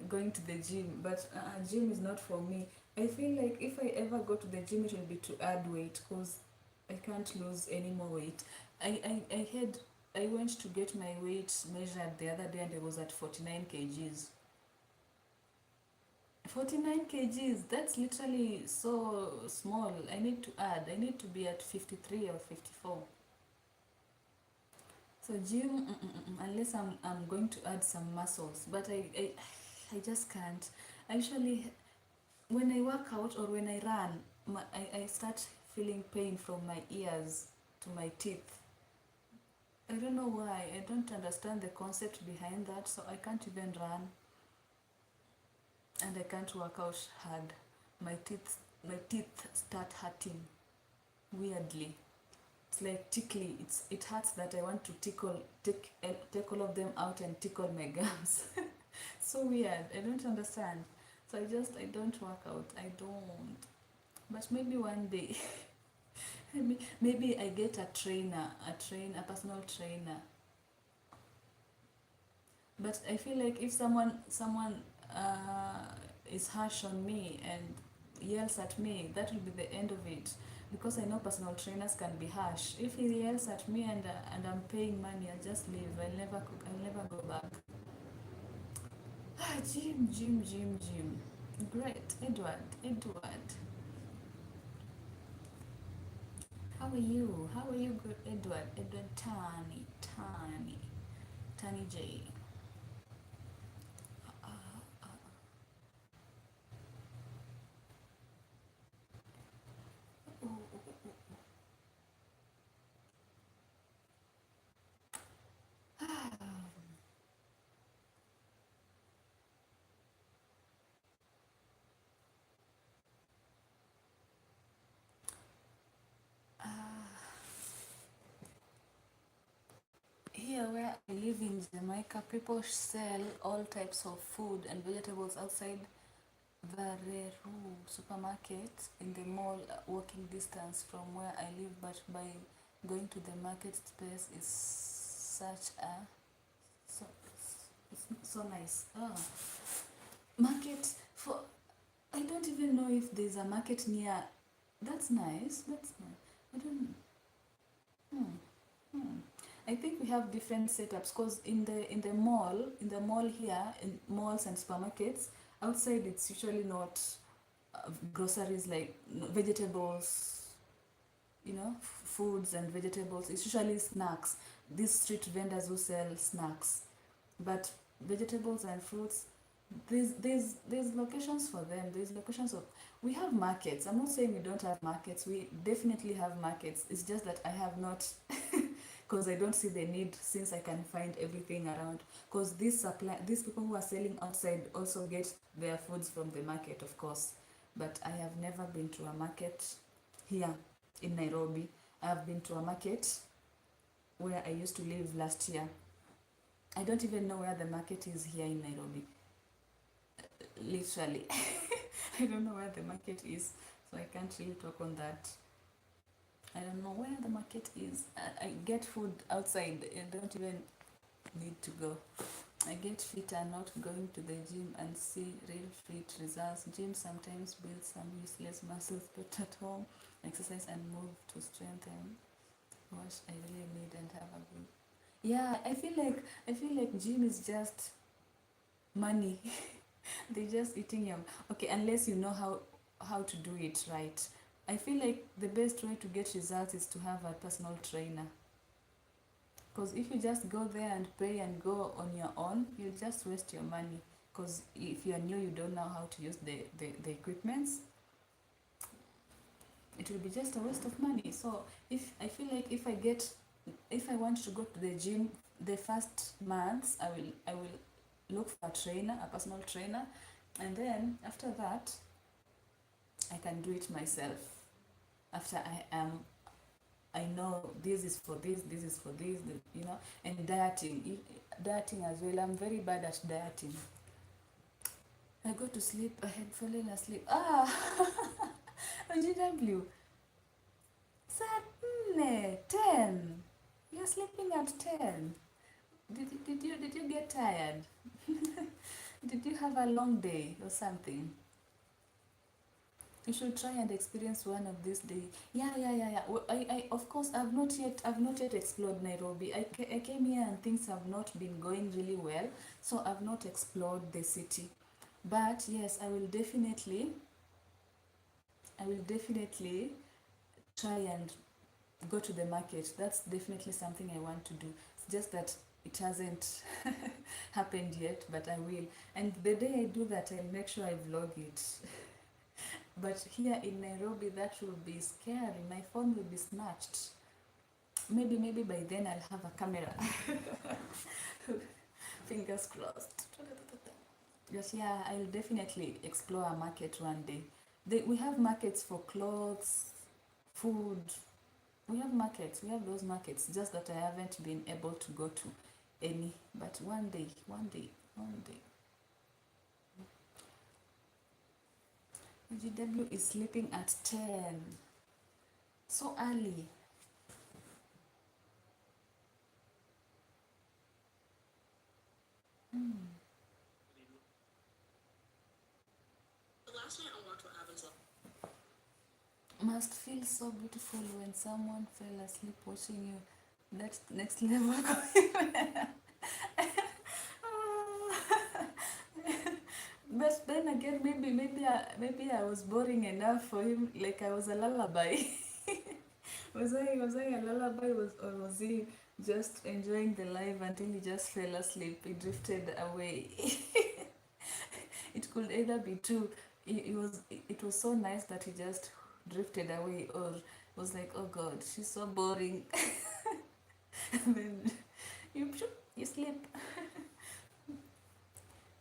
going to the gym. But gym is not for me. I feel like if I ever go to the gym, it will be to add weight because I can't lose any more weight. I went to get my weight measured the other day and I was at 49 kgs. 49 kgs, that's literally so small. I need to be at 53 or 54. So gym, unless I'm going to add some muscles, but I just can't. Actually, when I work out or when I run, I start feeling pain from my ears to my teeth. I don't know why. I don't understand the concept behind that, so I can't even run and I can't work out hard. My teeth start hurting weirdly. It's like tickly. It hurts that I want to take all of them out and tickle my gums. So weird. I don't understand. So I don't work out. I don't. But maybe one day, maybe I get a trainer, a personal trainer. But I feel like if someone uh, is harsh on me and yells at me, that will be the end of it. Because I know personal trainers can be harsh. If he yells at me and I'm paying money, I'll just leave. I'll never go back. Ah, gym. Great, Edward. How are you? How are you, good Edward? Edward Tani J. Uh, uh, oh, oh, oh, Here where I live in Jamaica, people sell all types of food and vegetables outside Vareru supermarket in the mall, walking distance from where I live, but by going to the market space is such a so so nice. Market for I don't even know if there's a market near. That's nice. That's nice. I don't know. Hmm. Hmm. I think we have different setups because in the mall here, in malls and supermarkets, outside it's usually not groceries like vegetables, foods and vegetables. It's usually snacks. These street vendors who sell snacks, but vegetables and fruits, there's locations for them. There's locations of we have markets. I'm not saying we don't have markets. We definitely have markets. It's just that I have not because I don't see the need since I can find everything around. Because these people who are selling outside also get their foods from the market, of course. But I have never been to a market here in Nairobi. I have been to a market where I used to live last year. I don't even know where the market is here in Nairobi. Literally. I don't know where the market is, so I can't really talk on that. I don't know where the market is. I get food outside and don't even need to go. I get fitter not going to the gym and see real fit results. Gym sometimes builds some useless muscles, but at home, exercise and move to strengthen what I really need and have a good. Yeah, I feel like gym is just money. They're just eating your okay, unless you know how to do it right. I feel like the best way to get results is to have a personal trainer. Because if you just go there and pay and go on your own, you'll just waste your money. Because if you're new, you don't know how to use the equipments, it will be just a waste of money. So if I feel like if I want to go to the gym, the first months I will look for a trainer, a personal trainer, and then after that I can do it myself. After I know this is for this is for this, and dieting as well. I'm very bad at dieting. I go to sleep, I had fallen asleep. GW, saa 10. You're sleeping at 10. Did you get tired? Did you have a long day or something? You should try and experience one of these days. Yeah. Well, I of course I've not yet explored Nairobi. I came here and things have not been going really well, so I've not explored the city. But yes, I will definitely try and go to the market. That's definitely something I want to do. It's just that it hasn't happened yet, but I will. And the day I do that, I'll make sure I vlog it. But here in Nairobi, that will be scary. My phone will be snatched. Maybe by then I'll have a camera. Fingers crossed. But yeah, I'll definitely explore a market one day. We have markets for clothes, food. We have markets. We have those markets. Just that I haven't been able to go to any. But one day. GW is sleeping at 10. So early. Must feel so beautiful when someone fell asleep watching you. That's next level. But then again, maybe I was boring enough for him. Like I was a lullaby. Was I a lullaby, or was he just enjoying the life until he just fell asleep? He drifted away. It could either be true. It was so nice that he just drifted away, or was like, oh God, she's so boring. And then you sleep.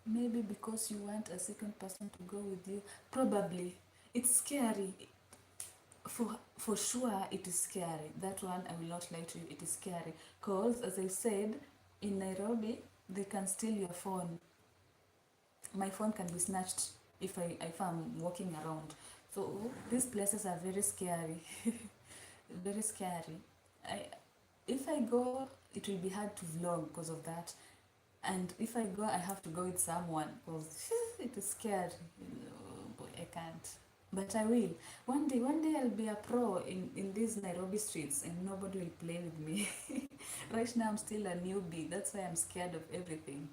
Maybe because you want a second person to go with you. Probably. It's scary. For sure it is scary. That one, I will not lie to you, it is scary. Because as I said, in Nairobi they can steal your phone. My phone can be snatched if I'm walking around. So these places are very scary. Very scary. I If I go, it will be hard to vlog because of that. And if I go, I have to go with someone because it is scary. Oh boy, I can't. But I will. One day I'll be a pro in these Nairobi streets and nobody will play with me. Right now I'm still a newbie. That's why I'm scared of everything.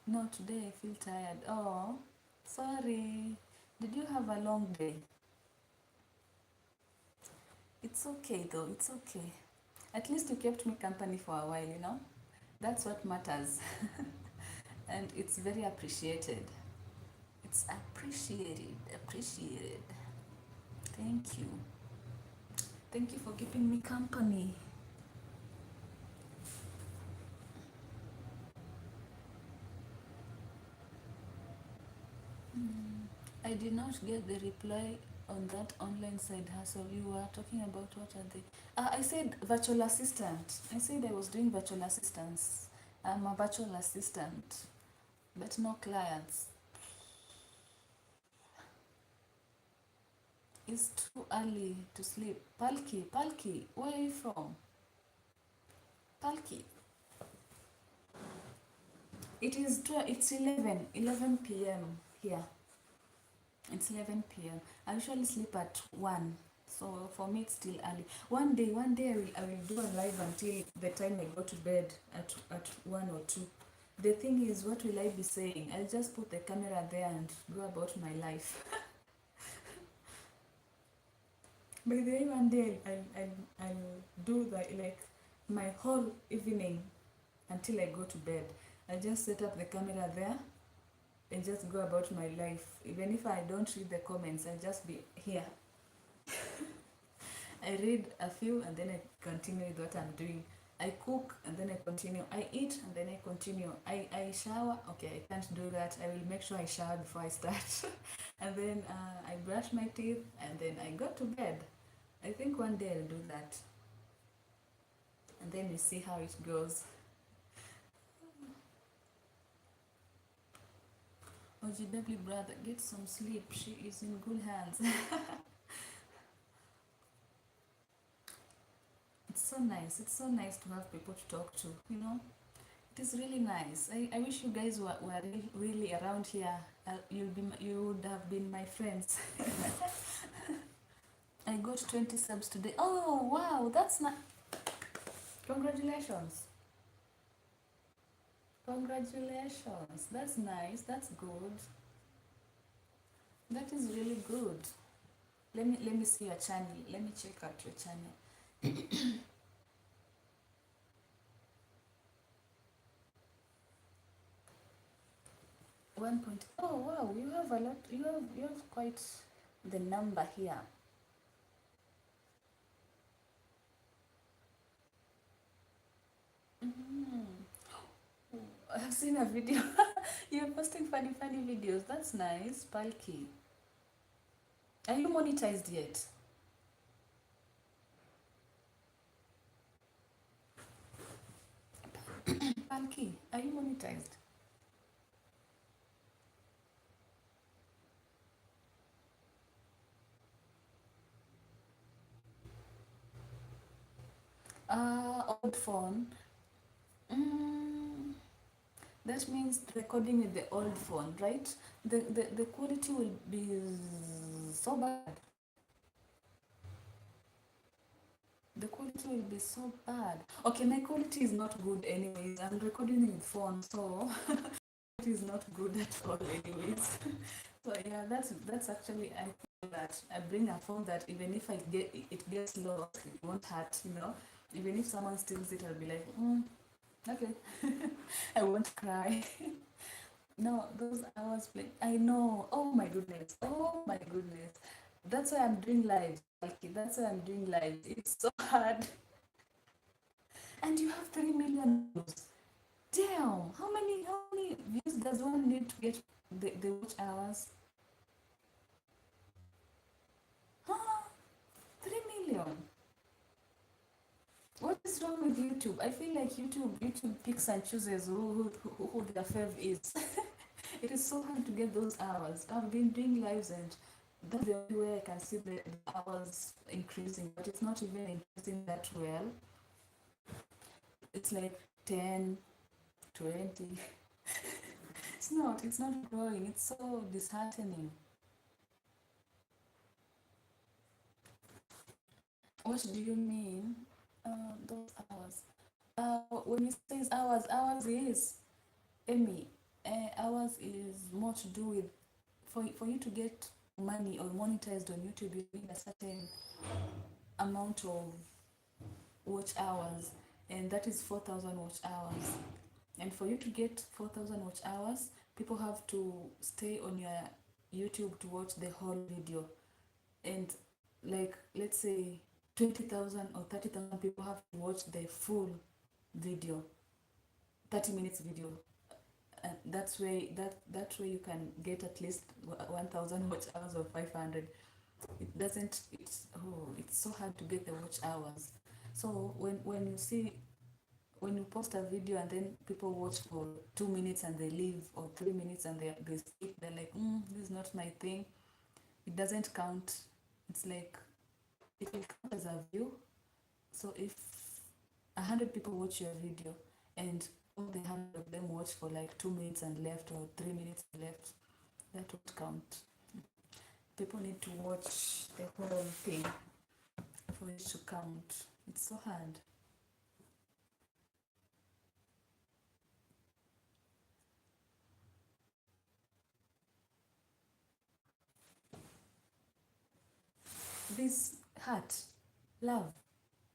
No, today I feel tired. Oh, sorry. Did you have a long day? It's okay though, it's okay. At least you kept me company for a while, you know? That's what matters. And it's very appreciated. It's appreciated, appreciated. Thank you. Thank you for keeping me company. I did not get the reply on that online side hustle. You were talking about what are they? I said virtual assistant. I said I was doing virtual assistance. I'm a virtual assistant, but no clients. It's too early to sleep. Palki, where are you from? Palki. It's 11 p.m. here. It's 11 p.m. I usually sleep at 1. So for me it's still early. One day I will do a live until the time I go to bed at 1 or 2. The thing is, what will I be saying? I'll just put the camera there and go about my life. By the way, one day I'll do that, like my whole evening until I go to bed. I just set up the camera there and just go about my life. Even if I don't read the comments, I'll just be here. I read a few and then I continue with what I'm doing. I cook and then I continue. I eat and then I continue. I shower. Okay, I can't do that. I will make sure I shower before I start. And then I brush my teeth and then I go to bed. I think one day I'll do that. And then we see how it goes. OGW brother, get some sleep. She is in good hands. It's so nice. It's so nice to have people to talk to, you know? It is really nice. I wish you guys were really around here. You would have been my friends. I got 20 subs today. Oh, wow. That's not... Congratulations. Congratulations. That's nice. That's good. That is really good. Let me see your channel. Let me check out your channel. 1 point. Oh wow, you have a lot. You have quite the number here. I've seen a video. You're posting funny videos. That's nice, Palki. Are you monetized yet? Palki, are you monetized? Old phone. Mm, that means recording with the old phone, right? The quality will be so bad. The quality will be so bad. Okay, my quality is not good anyways. I'm recording with phone, so it is not good at all anyways. So yeah, that's actually, I feel that I bring a phone that even if it gets lost, it won't hurt, you know. Even if someone steals it, I'll be like, okay. I won't cry. No, those hours play. I know. Oh my goodness. Oh my goodness. That's why I'm doing live. Like, that's why I'm doing live. It's so hard. And you have 3 million views. Damn. How many views does one need to get the watch hours? Huh? 3 million. What is wrong with YouTube? I feel like YouTube picks and chooses who their fav is. It is so hard to get those hours. I've been doing lives and that's the only way I can see the hours increasing, but it's not even increasing that well. It's like 10, 20. It's not growing. It's so disheartening. What do you mean? Those hours. When you say hours is, Amy, ours is more to do with, for you to get money or monetized on YouTube, you need a certain amount of watch hours, and that is 4,000 watch hours. And for you to get 4,000 watch hours, people have to stay on your YouTube to watch the whole video. And like, let's say 20,000 or 30,000 people have to watch the full video, 30 minutes video. That's way that way you can get at least 1,000 watch hours or 500. It doesn't it's so hard to get the watch hours. So when you see, when you post a video and then people watch for 2 minutes and they leave, or 3 minutes and they skip, they're like, this is not my thing, it doesn't count. It's like, it will count as a view. So if 100 people watch your video and all the 100 of them watch for like 2 minutes and left, or 3 minutes left, that would count. People need to watch the whole thing for it to count. It's so hard. This heart, love,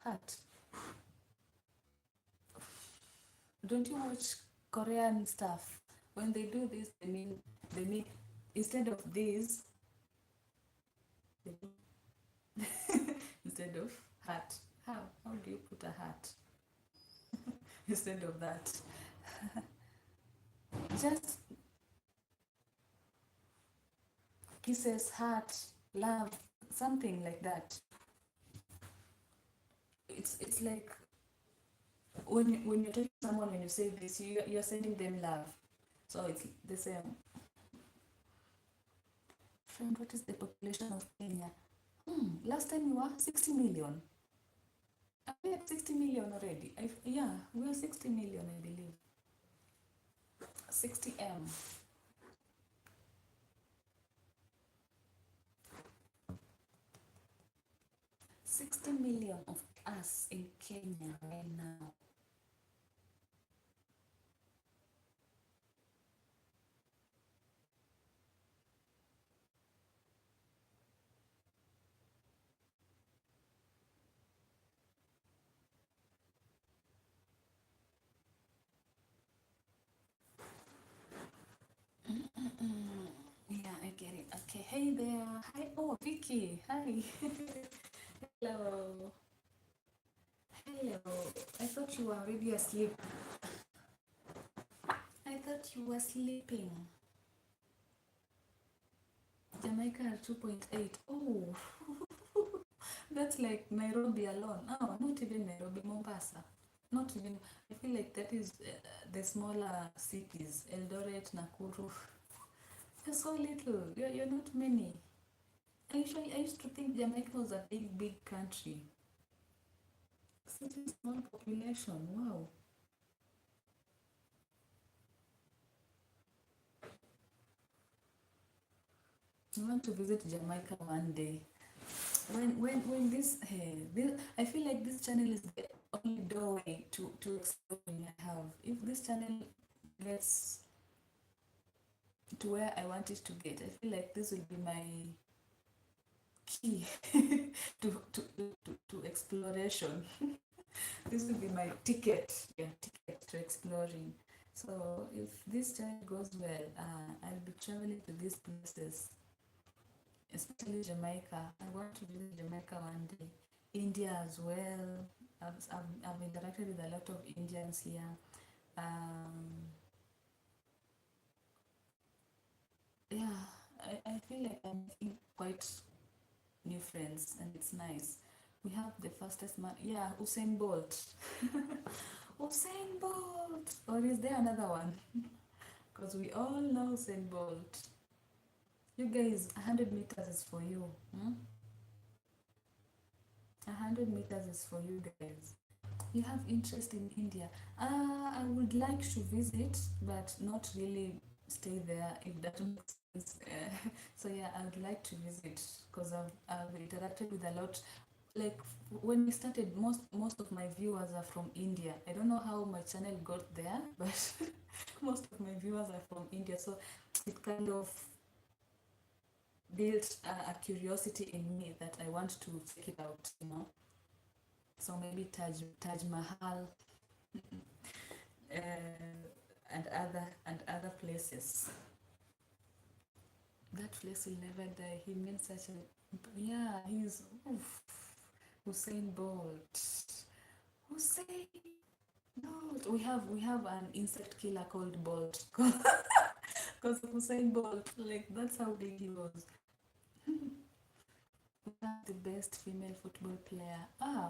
heart. Don't you watch Korean stuff? When they do this, they mean instead of this, instead of heart. How do you put a heart instead of that? Just kisses, heart, love, something like that. It's like when you're telling someone, when you say this, you're sending them love. So it's the same. Friend, what is the population of Kenya? Last time we were 60 million. Are we at 60 million already? Yeah, we are 60 million, I believe. 60M. 60 million of us in Kenya right now. Yeah, I get it. Okay, hey there. Hi. Oh, Vicky. Hi. Hello. Hello. I thought you were already asleep. I thought you were sleeping. Jamaica 2.8. Oh, that's like Nairobi alone. Oh, not even Nairobi, Mombasa. Not even. I feel like that is the smaller cities. Eldoret, Nakuru. You're so little. You're not many. I used to think Jamaica was a big country. Such a small population. Wow. I want to visit Jamaica one day. When this, I feel like this channel is the only doorway to exploring I have. If this channel gets to where I want it to get, I feel like this will be my key to exploration. This will be my ticket, yeah, ticket to exploring. So if this channel goes well, I'll be traveling to these places, especially Jamaica. I want to visit Jamaica one day. India as well. I've interacted with a lot of Indians here. Um, yeah, I feel like I'm making quite new friends and it's nice. We have the fastest man. Yeah, Usain Bolt. Usain Bolt! Or is there another one? Because we all know Usain Bolt. You guys, 100 meters is for you. 100 meters is for you guys. You have interest in India. I would like to visit, but not really stay there if that makes sense. So yeah, I would like to visit because I've interacted with a lot. Like when we started, most of my viewers are from India. I don't know how my channel got there, but most of my viewers are from India. So it kind of built a curiosity in me that I want to check it out. So maybe Taj Mahal, and other places. That place will never die. He means such a, yeah. He's oof, Usain Bolt. Usain Bolt. We have an insect killer called Bolt because of Usain Bolt. Like that's how big he was. We have the best female football player.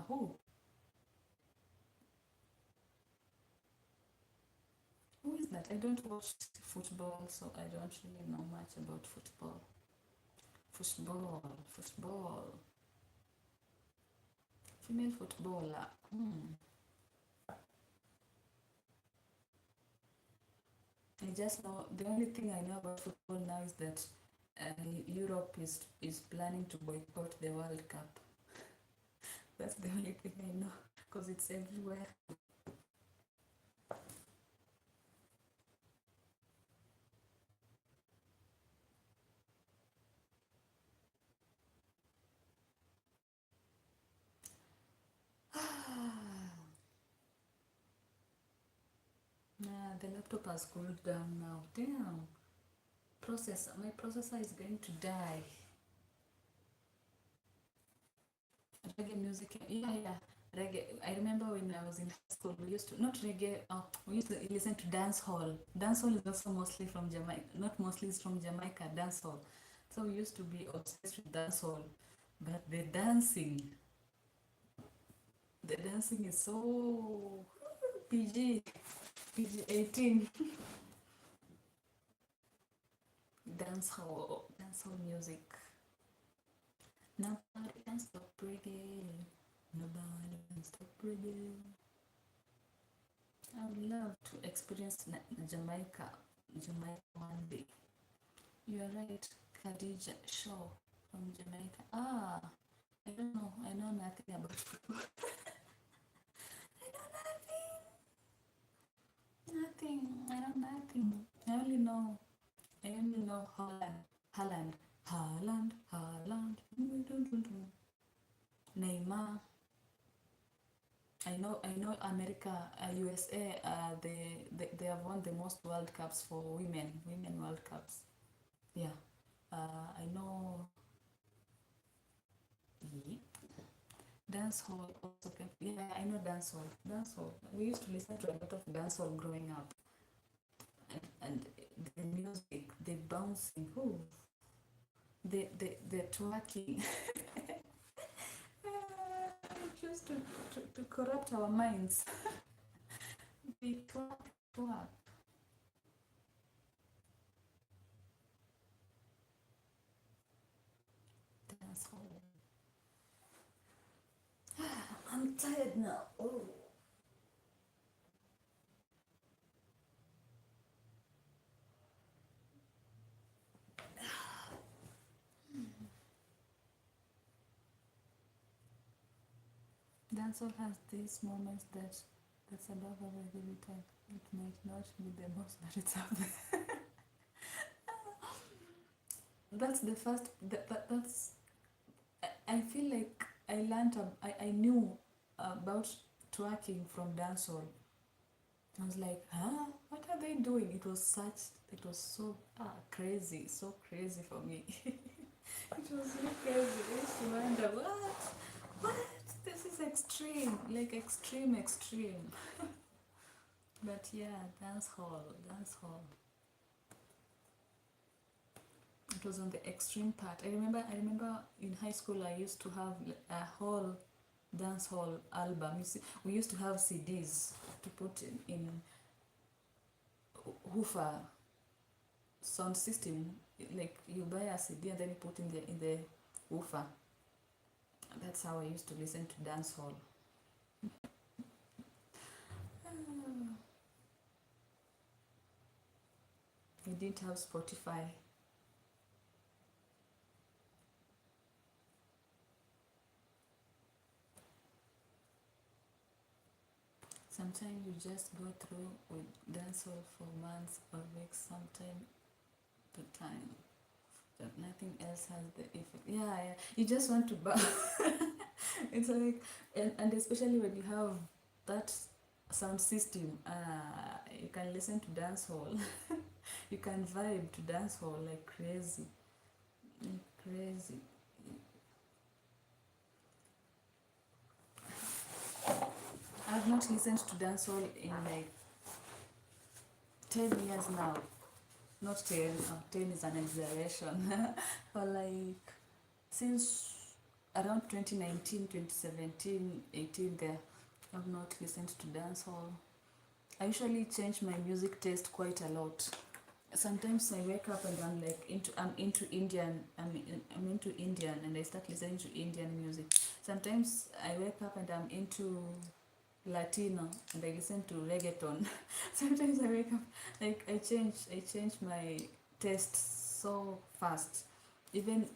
Who? Who is that? I don't watch football, so I don't really know much about football. Football. Female footballer. I just know the only thing I know about football now is that Europe is planning to boycott the World Cup. That's the only thing I know because it's everywhere. Nah, the laptop has cooled down now. Damn. My processor is going to die. Reggae music, yeah. Reggae. I remember when I was in high school, we used to not reggae. We used to listen to dance hall. Dance hall is also mostly from Jamaica. Not mostly, it's from Jamaica. Dance hall. So we used to be obsessed with dance hall. But the dancing is so PG, PG 18. Dance hall music. Nobody can stop reggae. Nobody can stop reggae. I would love to experience Jamaica one day. You are right, Khadija Shaw from Jamaica. I don't know. I know nothing about football. I know nothing. I know nothing. I only know Holland. Holland. Holland. Holland. Neymar. I know America, USA, they have won the most World Cups for women World Cups. Yeah. I know. Yeah. Dance hall also. Yeah, I know dance hall. Dance hall. We used to listen to a lot of dance hall growing up, and the music, the bouncing, the twerking. It used to corrupt our minds. The twerk. Dance hall. tired now. Oh. Dancehall has these moments that's above average every time. It might not be the most, but it's up there. That's the first. That's. I feel like I learned. I knew about twerking from dancehall. I was like, huh? What are they doing? It was such. It was so crazy, so crazy for me. It was so crazy. I used to wonder what? This is extreme, like extreme, extreme. But yeah, dance hall, dance hall. It was on the extreme part. I remember in high school I used to have a whole dance hall album. You see, we used to have CDs to put in Hoofer sound system. Like you buy a CD and then you put in the woofer. That's how I used to listen to dance hall. We didn't have Spotify. Sometimes you just go through with dancehall for months or weeks, sometime to time. But nothing else has the effect. Yeah, yeah. You just want to buy. It's like, and especially when you have that sound system, you can listen to dancehall. You can vibe to dancehall like crazy, like crazy. I've not listened to dancehall in like 10 years now. Not 10, 10 is an exaggeration. For like since around 2019, 2017, 18 there, I've not listened to dancehall. I usually change my music taste quite a lot. Sometimes I wake up and I'm into Indian, I'm into Indian and I start listening to Indian music. Sometimes I wake up and I'm into Latino and I listen to reggaeton. Sometimes I wake up like I change my taste so fast. Even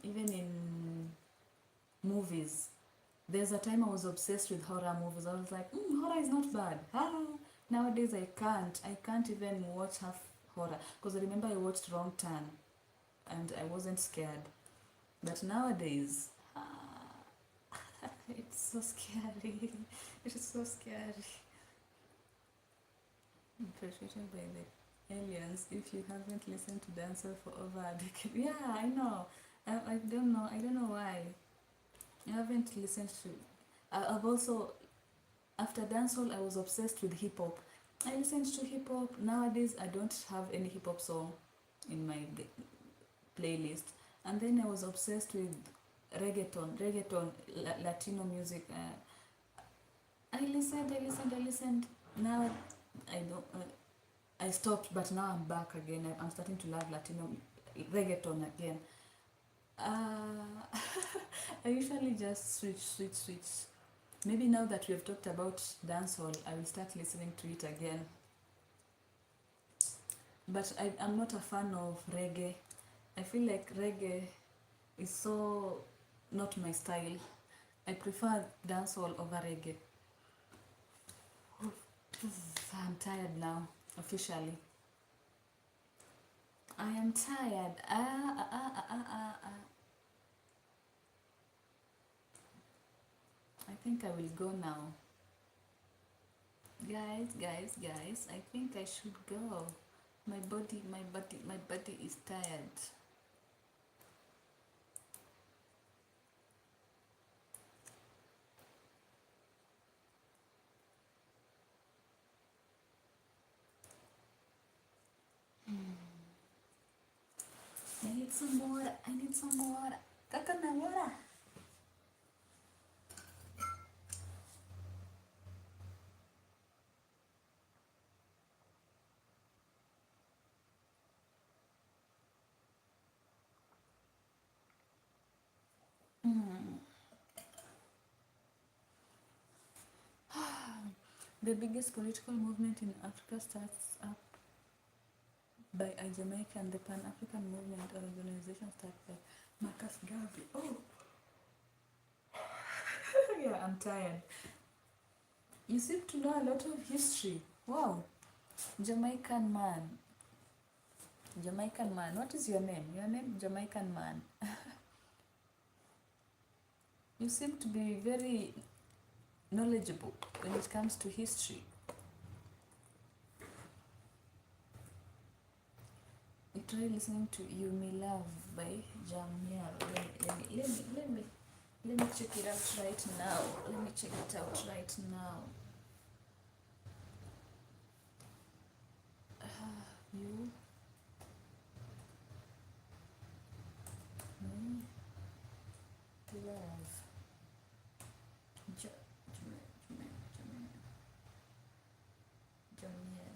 in movies. There's a time I was obsessed with horror movies. I was like, horror is not bad. Nowadays I can't even watch half horror because I remember I watched Wrong Turn and I wasn't scared. But nowadays, it's so scary. It is so scary. Infiltrated by the aliens. If you haven't listened to Dancer for over a decade, yeah, I know. I don't know. I don't know why. I haven't listened to. I've also after dancehall I was obsessed with hip hop. I listened to hip hop. Nowadays I don't have any hip hop song in my playlist. And then I was obsessed with reggaeton, Latino music. I listened. Now I don't. I stopped, but now I'm back again. I'm starting to love Latino reggaeton again. I usually just switch. Maybe now that we have talked about dancehall, I will start listening to it again. But I'm not a fan of reggae. I feel like reggae is so not my style. I prefer dancehall over reggae. I'm tired now, officially. I am tired. I think I will go now. Guys, I think I should go. My body is tired. I need some water. Kaka na water. The biggest political movement in Africa starts up by a Jamaican. The Pan African Movement or organization started by Marcus Garvey. Oh, yeah, I'm tired. You seem to know a lot of history. Wow. Jamaican man. Jamaican man. What is your name? Your name, Jamaican man. You seem to be very knowledgeable when it comes to history. Try listening to You Me Love by Jamia. Let me check it out right now. Let me check it out right now. You Me Love. Jamia.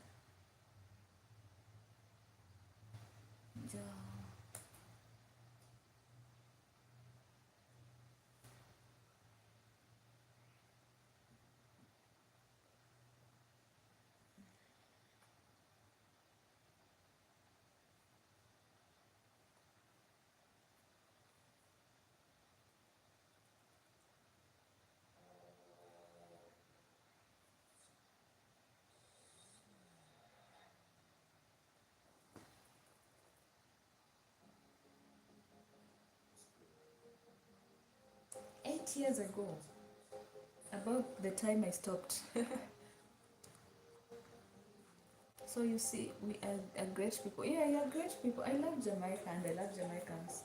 Eight years ago, about the time I stopped. So you see, we are great people. Yeah, you're great people. I love Jamaica and I love Jamaicans.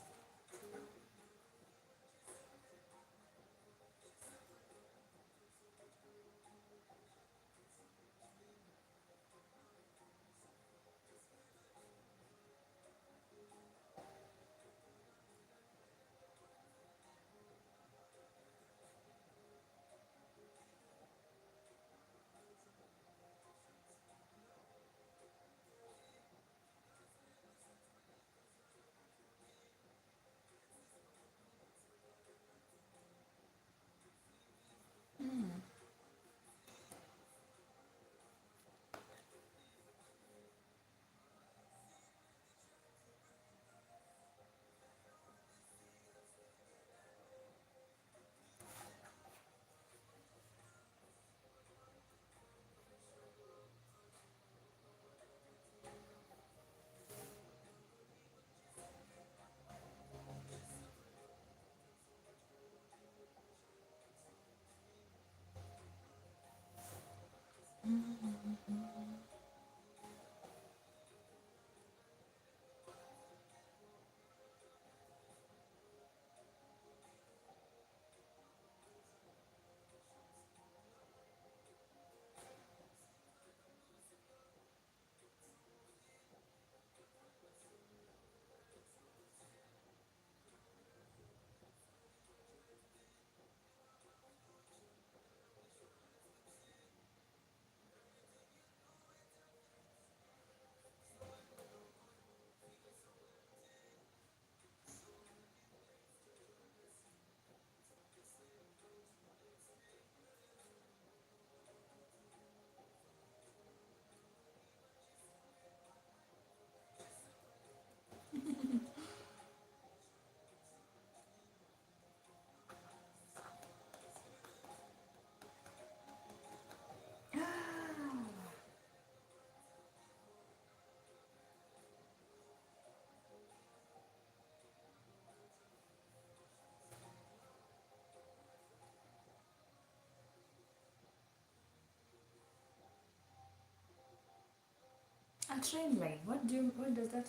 A train line. What does that?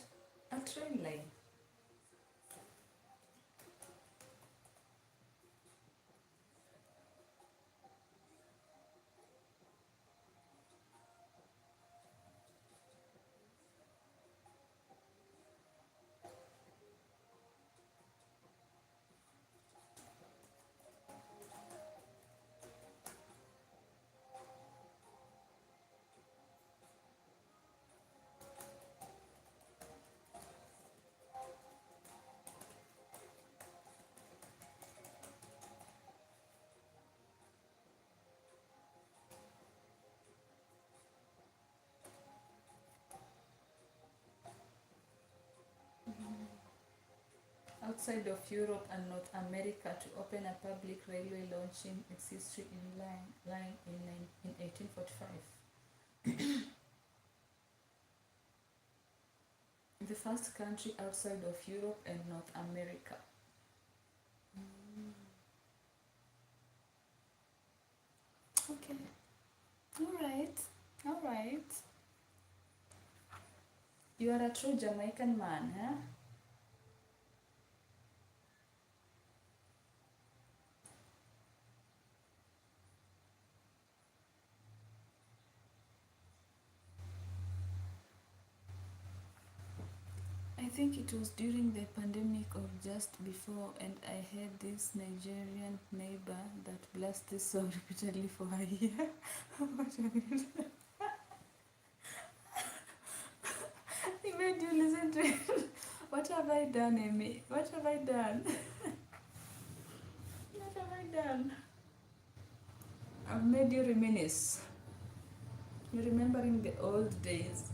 A train line. outside of Europe and North America to open a public railway launching its history line in 1845. The first country outside of Europe and North America. Okay. All right. You are a true Jamaican man, huh? I think it was during the pandemic or just before, and I had this Nigerian neighbor that blasted this song repeatedly for a year. He made you listen to it. What have I done, Amy? What have I done? What have I done? I've made you reminisce. You're remembering the old days.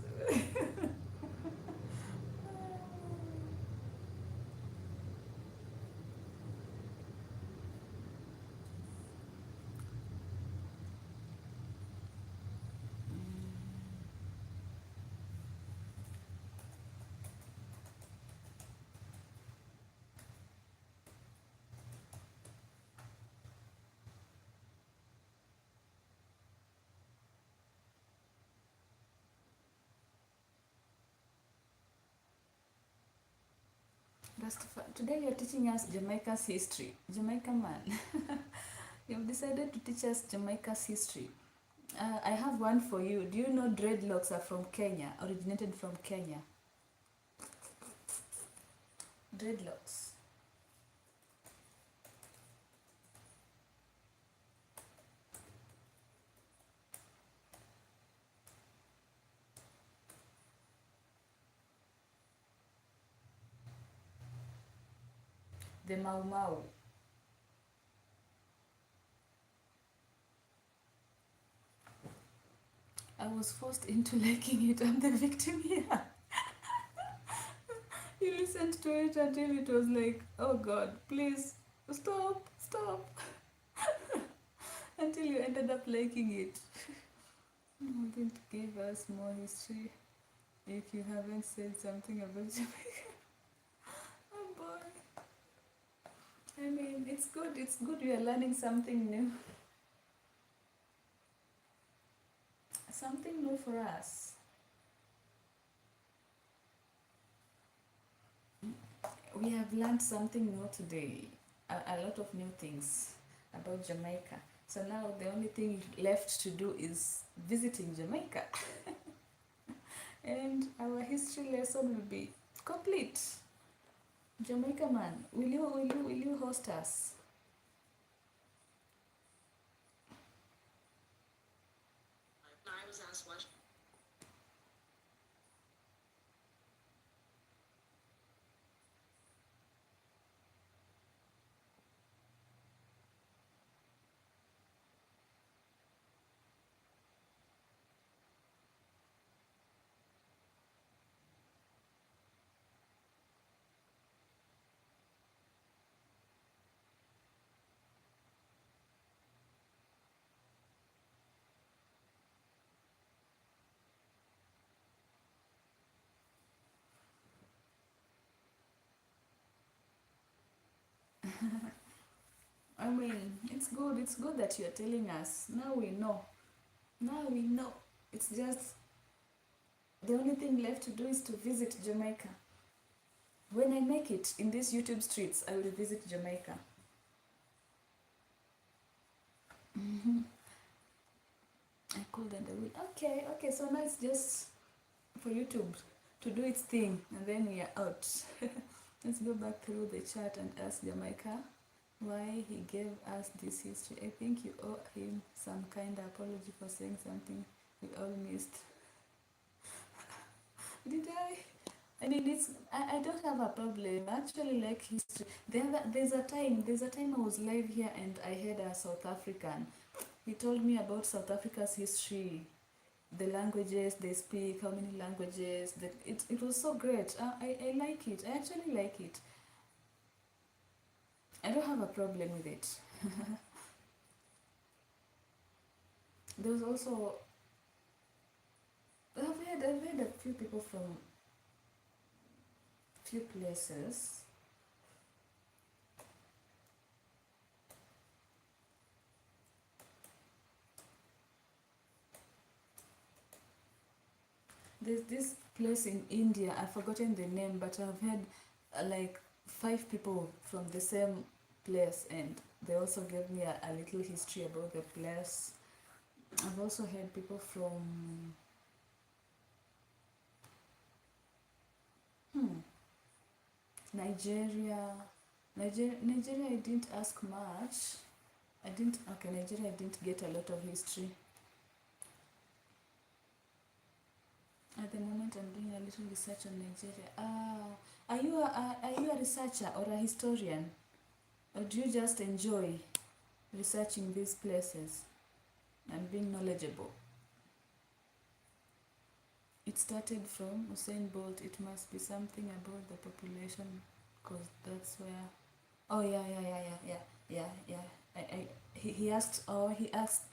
Today you're teaching us Jamaica's history. Jamaica man. You've decided to teach us Jamaica's history. I have one for you. Do you know dreadlocks are from Kenya, originated from Kenya? Dreadlocks. The Mau Mau. I was forced into liking it. I'm the victim here. You listened to it until it was like, oh God, please stop. Until you ended up liking it. I'm going to give us more history if you haven't said something about Jamaica. Oh boy. I mean, it's good we are learning something new. Something new for us. We have learned something new today. A lot of new things about Jamaica. So now the only thing left to do is visiting Jamaica. And our history lesson will be complete. Jamaica man, will you host us? I was asked what. I mean, it's good that you're telling us. Now we know. Now we know. It's just the only thing left to do is to visit Jamaica. When I make it in these YouTube streets, I will visit Jamaica. Mm-hmm. I could and I will. Okay, so now it's just for YouTube to do its thing and then we are out. Let's go back through the chat and ask Jamaica why he gave us this history. I think you owe him some kind of apology for saying something we all missed. Did I? I mean, I don't have a problem. I actually like history. There's a time I was live here and I had a South African. He told me about South Africa's history, the languages they speak, how many languages. It was so great. I like it. I actually like it. I don't have a problem with it. There was also I've had a few people from few places. There's this place in India, I've forgotten the name, but I've had like 5 people from the same place, and they also gave me a little history about the place. I've also had people from hmm, Nigeria. Nigeria, I didn't ask much. Okay, Nigeria, I didn't get a lot of history. At the moment, I'm doing a little research on Nigeria. Are you a researcher or a historian? Or do you just enjoy researching these places and being knowledgeable? It started from Usain Bolt. It must be something about the population, because that's where. Oh yeah. He asked. Oh, he asked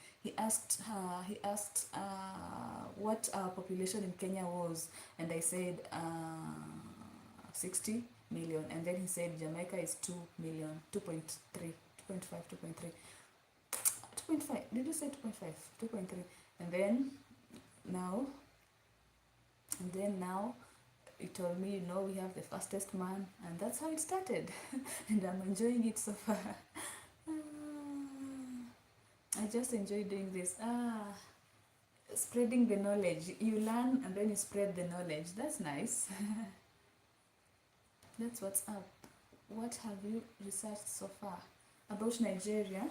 what our population in Kenya was, and I said 60 million, and then he said Jamaica is 2 million, 2.3, 2.5, 2.3, 2.5. Did you say 2.5? 2.3, and then now, he told me, we have the fastest man, and that's how it started. And I'm enjoying it so far. I just enjoy doing this. Spreading the knowledge. You learn and then you spread the knowledge. That's nice. That's what's up. What have you researched so far about Nigeria?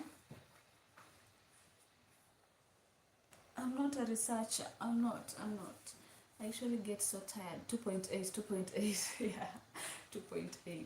I'm not a researcher. I'm not. I usually get so tired. 2.8, 2.8. Yeah, 2.8.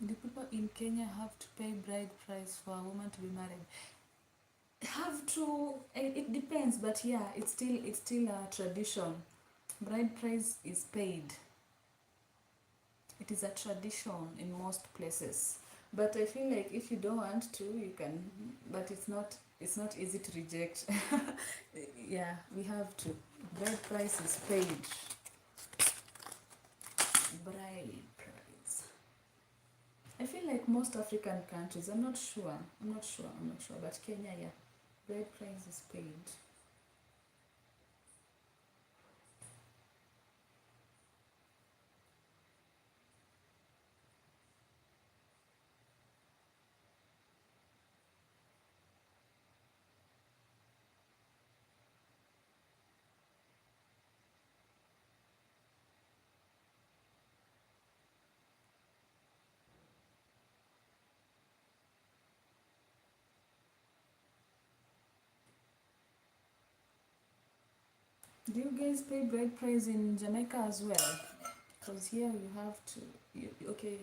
Do people in Kenya have to pay bride price for a woman to be married? Have to. It depends, but yeah, it's still a tradition. Bride price is paid. It is a tradition in most places. But I feel like if you don't want to, you can. But it's not easy to reject. Yeah, we have to. Bride price is paid. Bride price. I feel like most African countries. I'm not sure. But Kenya, yeah, bride price is paid. Do you guys pay bride price in Jamaica as well? Because here you have to. Okay,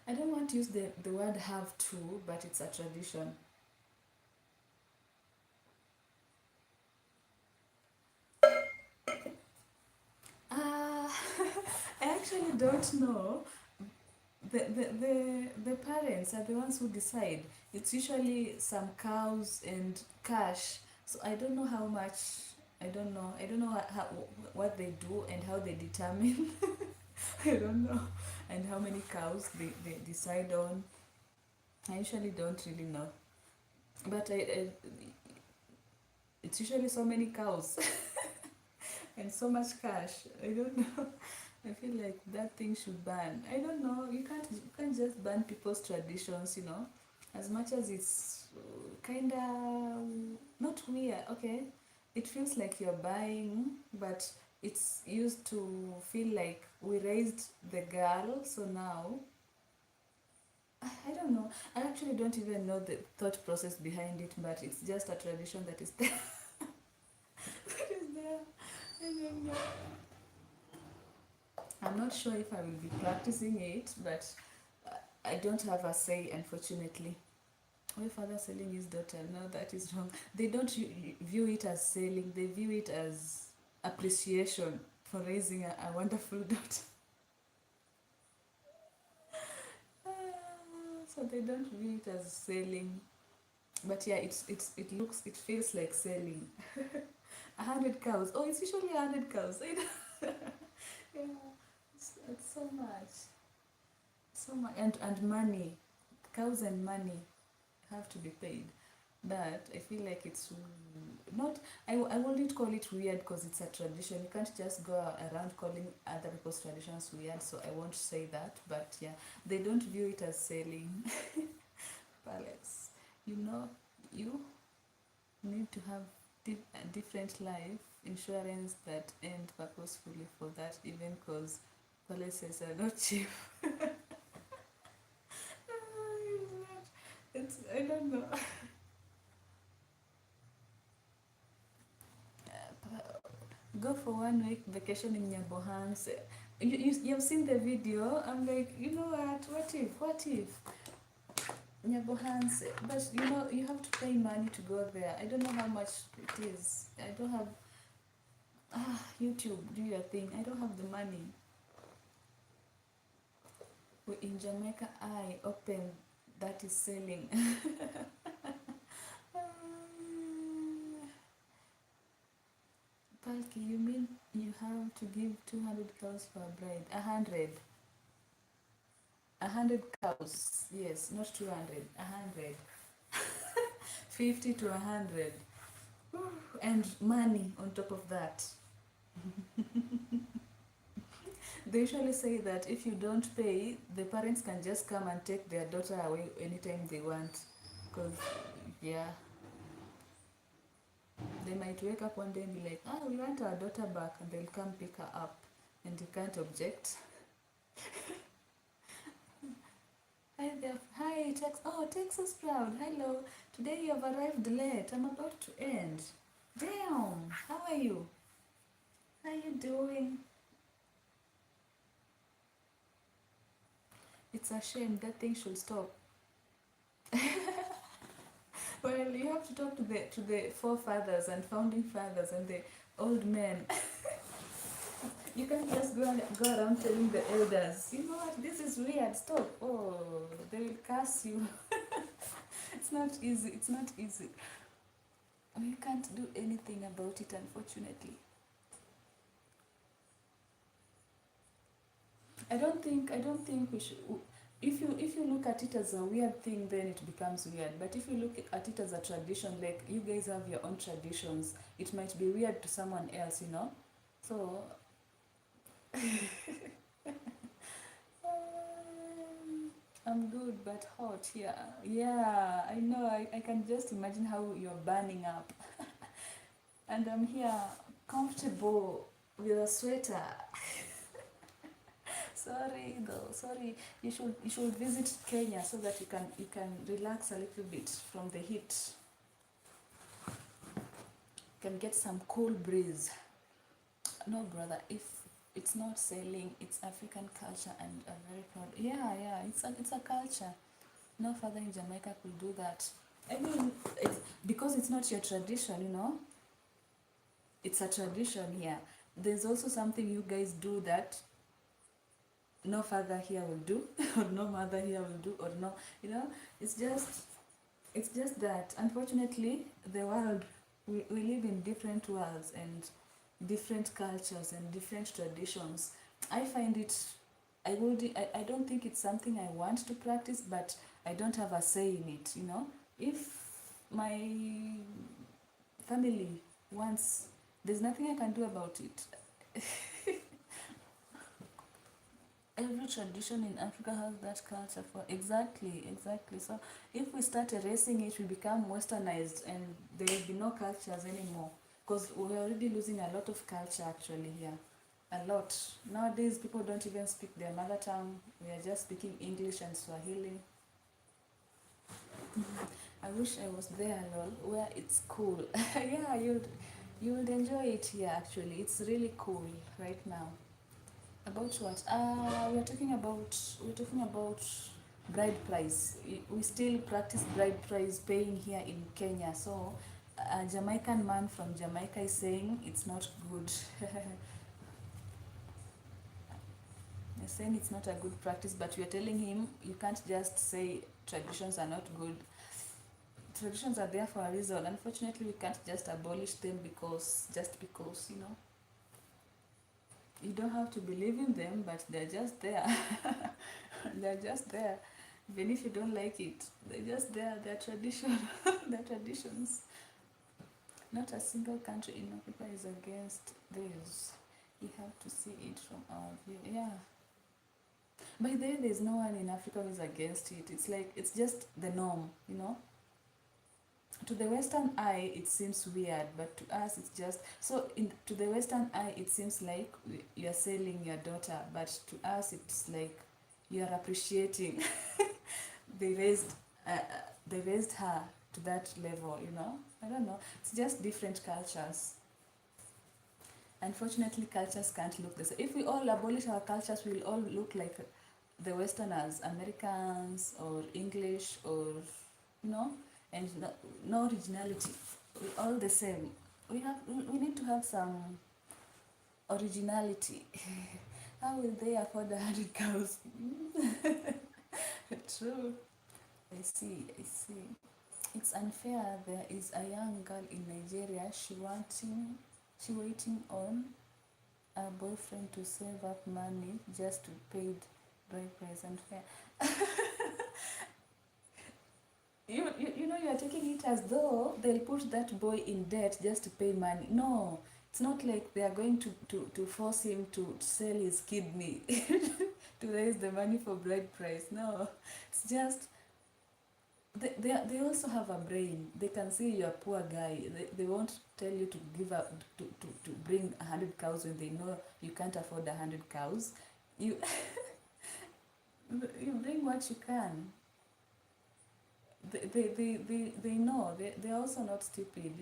I don't want to use the word have to, but it's a tradition. Uh, I actually don't know. The parents are the ones who decide. It's usually some cows and cash. So I don't know how much. I don't know what they do and how they determine. I don't know. And how many cows they decide on. I usually don't really know. but it's usually so many cows and so much cash. I don't know. I feel like that thing should ban. I don't know. You can't just ban people's traditions. As much as it's kinda not weird. Okay, it feels like you're buying, but it's used to feel like we raised the girl, so now I don't know. I actually don't even know the thought process behind it, but it's just a tradition that is there. That is there. I don't know. I'm not sure if I will be practicing it, but I don't have a say, unfortunately. My father selling his daughter, no, that is wrong. They don't view it as selling, they view it as appreciation for raising a wonderful daughter. So they don't view it as selling. But yeah, it feels like selling. 100 cows. Oh, it's usually 100 cows. Yeah, it's so much, so much, and money, cows and money have to be paid. But I feel like it's not. I wouldn't call it weird because it's a tradition. You can't just go around calling other people's traditions weird. So I won't say that. But yeah, they don't view it as selling. Palace. You know, you need to have a different life insurance that end purposefully for that, even because policies are not cheap. It's, I don't know. Go for 1 week vacation in Nyabohans. You've seen the video. I'm like, you know what if Nyabohans, but you have to pay money to go there. I don't know how much it is. I don't have YouTube, do your thing. I don't have the money. We're in Jamaica, I open that is selling. Palki, you mean you have to give 200 cows for a bride? 100. 100 cows. Yes, not 200. 100. 50 to 100. And money on top of that. They usually say that if you don't pay, the parents can just come and take their daughter away anytime they want. Because, yeah, they might wake up one day and be like, we want our daughter back, and they'll come pick her up, and you can't object. Hi there. Hi, Texas Proud. Hello. Today you have arrived late. I'm about to end. Damn. How are you? How are you doing? It's a shame. That thing should stop. Well, you have to talk to the forefathers and founding fathers and the old men. You can't just go around telling the elders, you know what, this is weird, stop. Oh, they will curse you. It's not easy. It's not easy. You can't do anything about it, unfortunately. I don't think we should. If you look at it as a weird thing, then it becomes weird. But if you look at it as a tradition, like you guys have your own traditions, it might be weird to someone else, So, I'm good, but hot. Yeah, yeah. I know. I can just imagine how you're burning up, and I'm here, comfortable with a sweater. Sorry though, sorry. You should visit Kenya so that you can relax a little bit from the heat. You can get some cool breeze. No, brother, if it's not selling, it's African culture, and I'm very proud. Yeah, it's a culture. No father in Jamaica could do that. I mean, because it's not your tradition. It's a tradition here. There's also something you guys do that no father here will do, or no mother here will do, or no, it's just that unfortunately the world, we live in different worlds and different cultures and different traditions. I find it, I don't think it's something I want to practice, but I don't have a say in it. If my family wants, there's nothing I can do about it. Every tradition in Africa has that culture for exactly. So if we start erasing it, we become westernized and there will be no cultures anymore. Because we're already losing a lot of culture actually here. A lot. Nowadays people don't even speak their mother tongue. We are just speaking English and Swahili. I wish I was there, lol, where it's cool. Yeah, you would enjoy it here actually. It's really cool right now. About what? We're talking about bride price. We still practice bride price paying here in Kenya. So a Jamaican man from Jamaica is saying it's not good. He's saying it's not a good practice, but we are telling him you can't just say traditions are not good. Traditions are there for a reason. Unfortunately, we can't just abolish them because you don't have to believe in them, but they're just there. They're just there. Even if you don't like it, they're just there. They're tradition. They're traditions. Not a single country in Africa is against this. You have to see it from our view. Yeah. By the way, there's no one in Africa who's against it. It's like, it's just the norm. To the Western eye, it seems weird, but to us, it's just so. To the Western eye, it seems like you're selling your daughter, but to us, it's like you're appreciating. they raised, uh, uh, they raised her to that level. I don't know. It's just different cultures. Unfortunately, cultures can't look the same. If we all abolish our cultures, we'll all look like the Westerners, Americans or English or you know, and no originality. We all the same. We need to have some originality. How will they afford 100 cows? True. I see. It's unfair. There is a young girl in Nigeria. She waiting on a boyfriend to save up money just to pay bride price. Unfair. You're taking it as though they'll put that boy in debt just to pay money. No, it's not like they are going to force him to sell his kidney to raise the money for bride price. No, it's just they also have a brain. They can see you're a poor guy. They won't tell you to give up to bring 100 cows when they know you can't afford 100 cows. You you bring what you can. They know. They're also not stupid.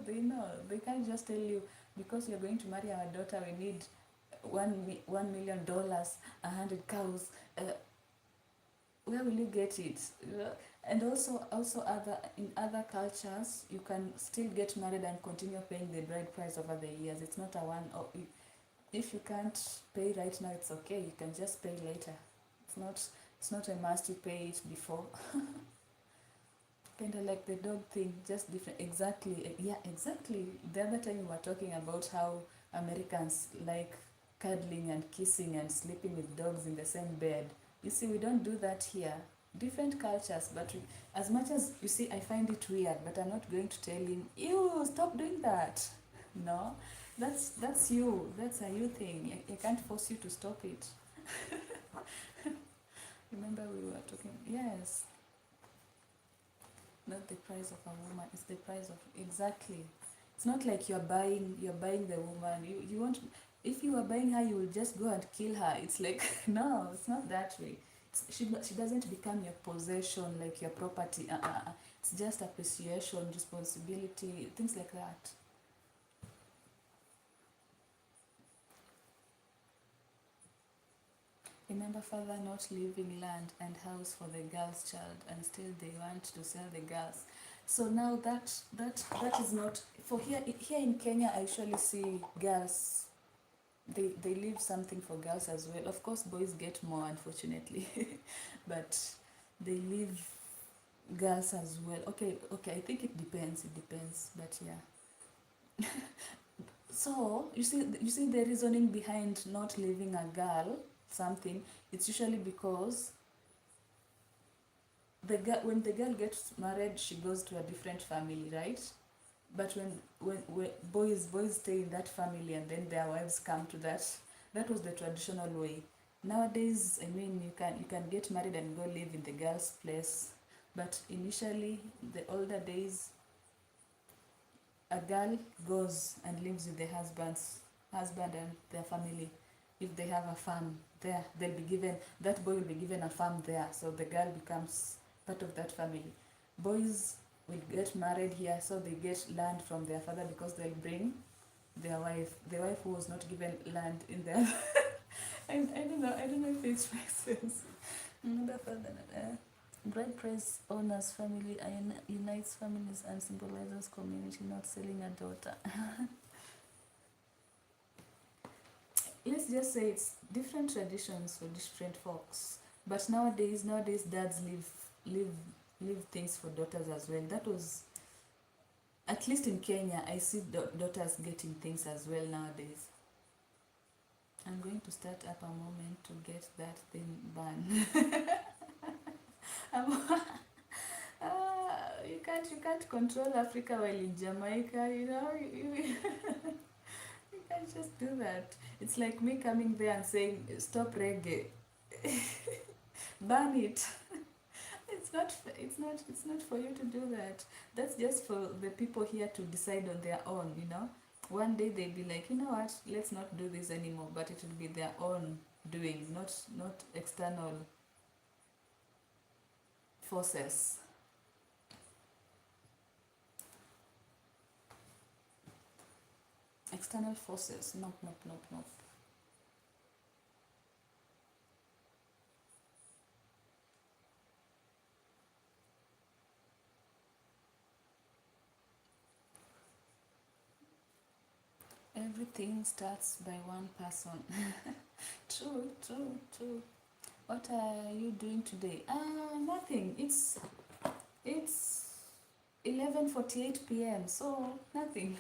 They know. They can't just tell you, because you're going to marry our daughter, we need $1 million, 100 cows. Where will you get it? And also in other cultures, you can still get married and continue paying the bride price over the years. It's not a one. Or if you can't pay right now, it's okay. You can just pay later. It's not a must you pay it before. Kind of like the dog thing, just different. Exactly. Yeah, exactly. The other time we were talking about how Americans like cuddling and kissing and sleeping with dogs in the same bed. You see, we don't do that here. Different cultures, but as much as you see, I find it weird, but I'm not going to tell him, "Ew, stop doing that." No, that's you. That's a you thing. I can't force you to stop it. Remember we were talking. Yes, not the price of a woman, it's the price of, exactly. It's not like you're buying the woman. You want, if you are buying her, you will just go and kill her. It's like no, it's not that way. She doesn't become your possession, like your property. It's just appreciation, responsibility, things like that. Remember, father not leaving land and house for the girl's child, and still they want to sell the girls. So now that is not for here in Kenya. I usually see girls, they leave something for girls as well. Of course, boys get more, unfortunately, but they leave girls as well. Okay, I think it depends, but yeah. So you see the reasoning behind not leaving a girl something. It's usually because when the girl gets married, she goes to a different family, right? But when boys stay in that family and then their wives come to that, that was the traditional way. Nowadays, I mean, you can get married and go live in the girl's place, but initially, the older days, a girl goes and lives with the husband and their family. If they have a farm there, they'll be given that boy will be given a farm there, so the girl becomes part of that family. Boys will get married here, so they get land from their father because they'll bring their wife, the wife who was not given land in their I don't know if it makes sense. Another father, bride price honors family, unites families and symbolizes community, not selling a daughter. Let's just say it's different traditions for different folks. But nowadays dads leave things for daughters as well. That was, at least in Kenya, I see daughters getting things as well nowadays. I'm going to start up a moment to get that thing banned. You can't control Africa while in Jamaica, you know. You can't just do that. It's like me coming there and saying stop reggae, ban it. It's not for you to do that. That's just for the people here to decide on their own, you know. One day they'll be like, you know what, let's not do this anymore, but it will be their own doing, not external forces. External forces. Nope, nope, nope, nope. Everything starts by one person. True, true, true. What are you doing today? Nothing. It's 11:48 p.m. So nothing.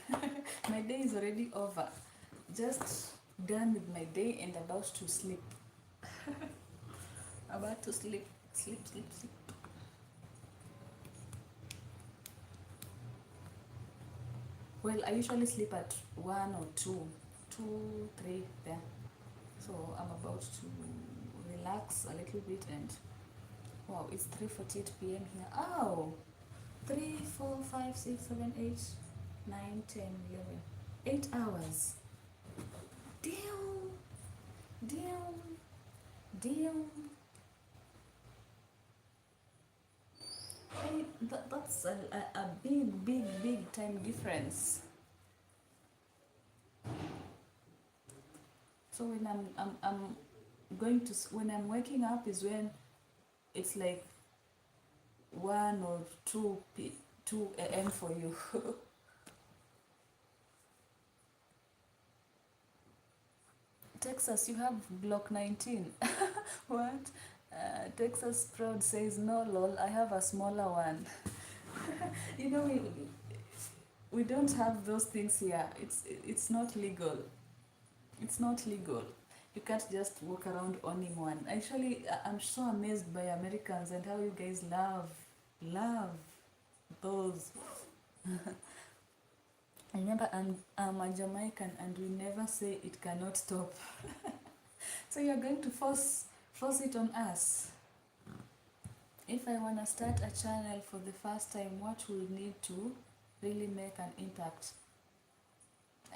My day is already over. Just done with my day and about to sleep. About to sleep. Sleep, sleep, sleep. Well, I usually sleep at 1 or 2, 2, 3 there. So I'm about to relax a little bit and wow, it's 3:48 p.m. here. Oh, 3, 4, 5, 6, 7, 8, 9, 10, 11. 8 hours. Damn, damn, damn. Hey, that's a big, big, big time difference. So when I'm going to, when I'm waking up is when it's like 1 or 2 a.m. for you. Texas, you have Block 19. What? Texas Proud says, no, lol, I have a smaller one. You know, we don't have those things here. It's not legal. It's not legal. You can't just walk around owning one. Actually, I'm so amazed by Americans and how you guys love those. I remember I'm a Jamaican and we never say it cannot stop. So you're going to force it on us. If I want to start a channel for the first time, what will need to really make an impact?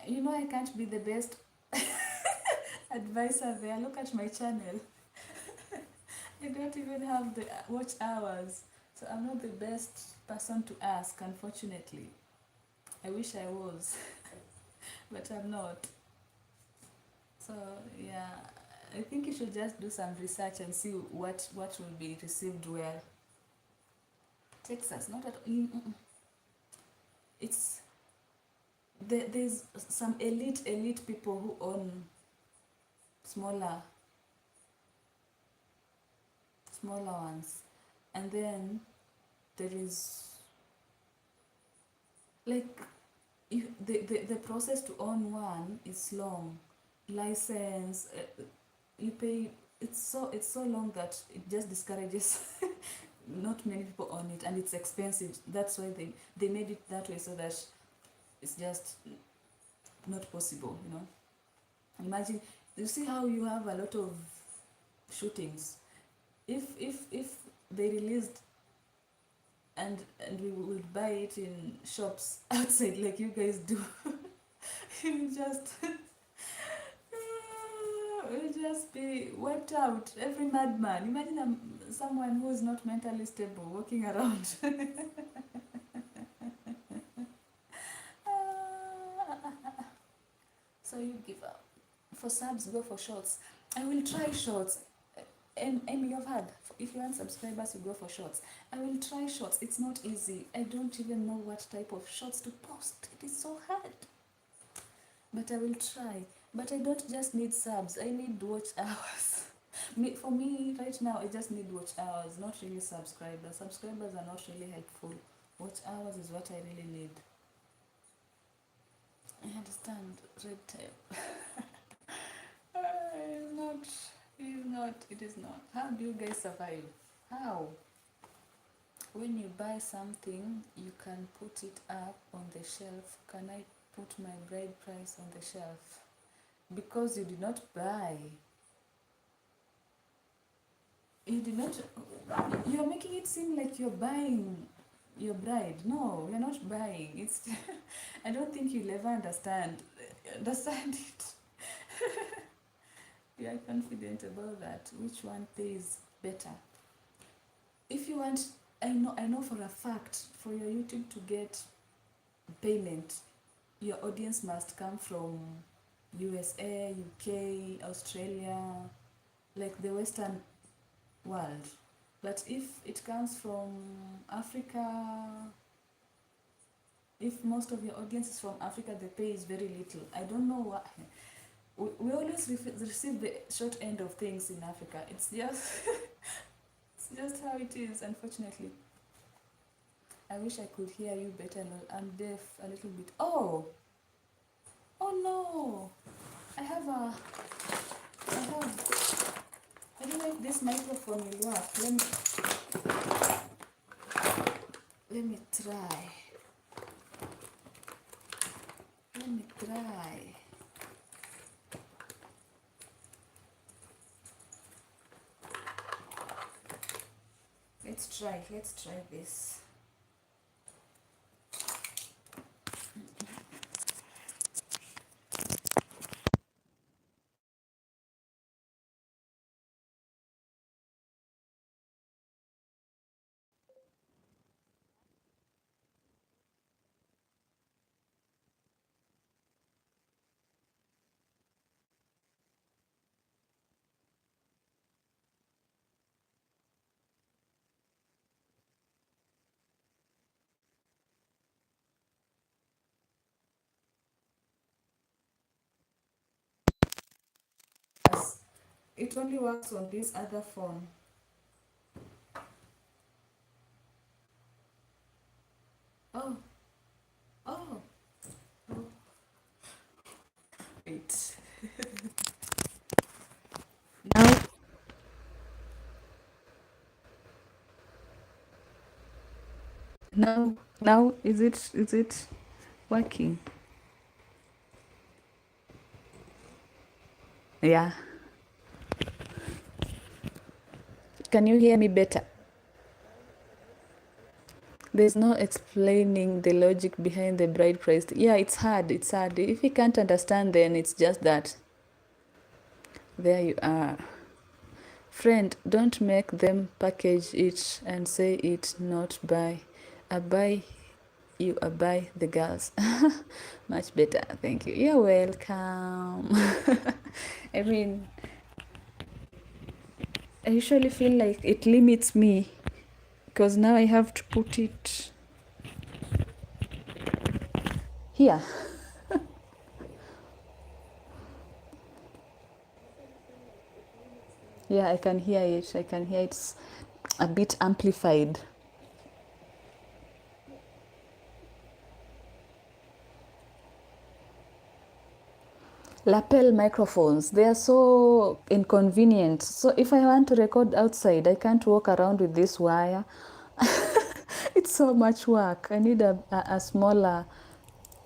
You know, I can't be the best advisor there. Look at my channel. I don't even have the watch hours. So I'm not the best person to ask, unfortunately. I wish I was, but I'm not. So yeah, I think you should just do some research and see what will be received well. Texas, not at all. It's there's some elite people who own smaller ones, and then there is like the process to own one is long. License, you pay. It's so long that it just discourages not many people own it, and it's expensive. That's why they made it that way, so that it's just not possible, you know. Imagine, you see how you have a lot of shootings. If they released, and we would buy it in shops outside like you guys do, you just will just be wiped out. Every madman. Imagine someone who is not mentally stable walking around. So you give up. For subs, go for shorts. I will try shorts. And you've had, if you want subscribers, you go for shorts. I will try shorts. It's not easy. I don't even know what type of shorts to post. It is so hard. But I will try. But I don't just need subs. I need watch hours. For me, right now, I just need watch hours, not really subscribers. Subscribers are not really helpful. Watch hours is what I really need. I understand red tape. It is not. How do you guys survive? How? When you buy something, you can put it up on the shelf. Can I put my bride price on the shelf? Because you did not buy. You did not. You're making it seem like you're buying your bride. No, you're not buying. It's. I don't think you'll ever understand it. We are confident about that. Which one pays better? If you want, I know for a fact, for your YouTube to get payment, your audience must come from USA, UK, Australia, like the Western world. But if it comes from Africa, if most of your audience is from Africa, the pay is very little. I don't know why. We always receive the short end of things in Africa. It's just it's just how it is, unfortunately. I wish I could hear you better. I'm deaf a little bit. Oh no! I don't know if this microphone will work. Let me try. Let's try this. It only works on this other phone. Oh. Wait. Now is it working? Yeah. Can you hear me better? There's no explaining the logic behind the bride price. Yeah, it's hard. If you can't understand, then it's just that. There you are. Friend, don't make them package it and say it not buy. I buy you, I buy the girls. Much better. Thank you. You're welcome. I mean, I usually feel like it limits me because now I have to put it here. Yeah, I can hear it. It's a bit amplified. lapel microphones. They are so inconvenient. So if I want to record outside, I can't walk around with this wire. It's so much work. I need a smaller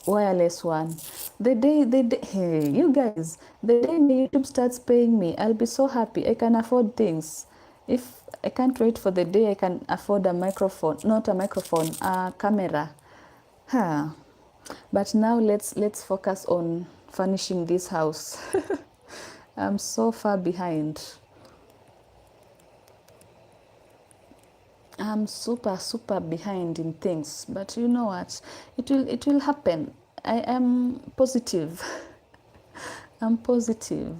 wireless one. Hey, you guys, the day my YouTube starts paying me, I'll be so happy. I can afford things. If I can't wait for the day I can afford a microphone, not a microphone, a camera. Huh. But now let's focus on furnishing this house. I'm so far behind. I'm super behind in things, but you know what? It will happen. I am positive. I'm positive.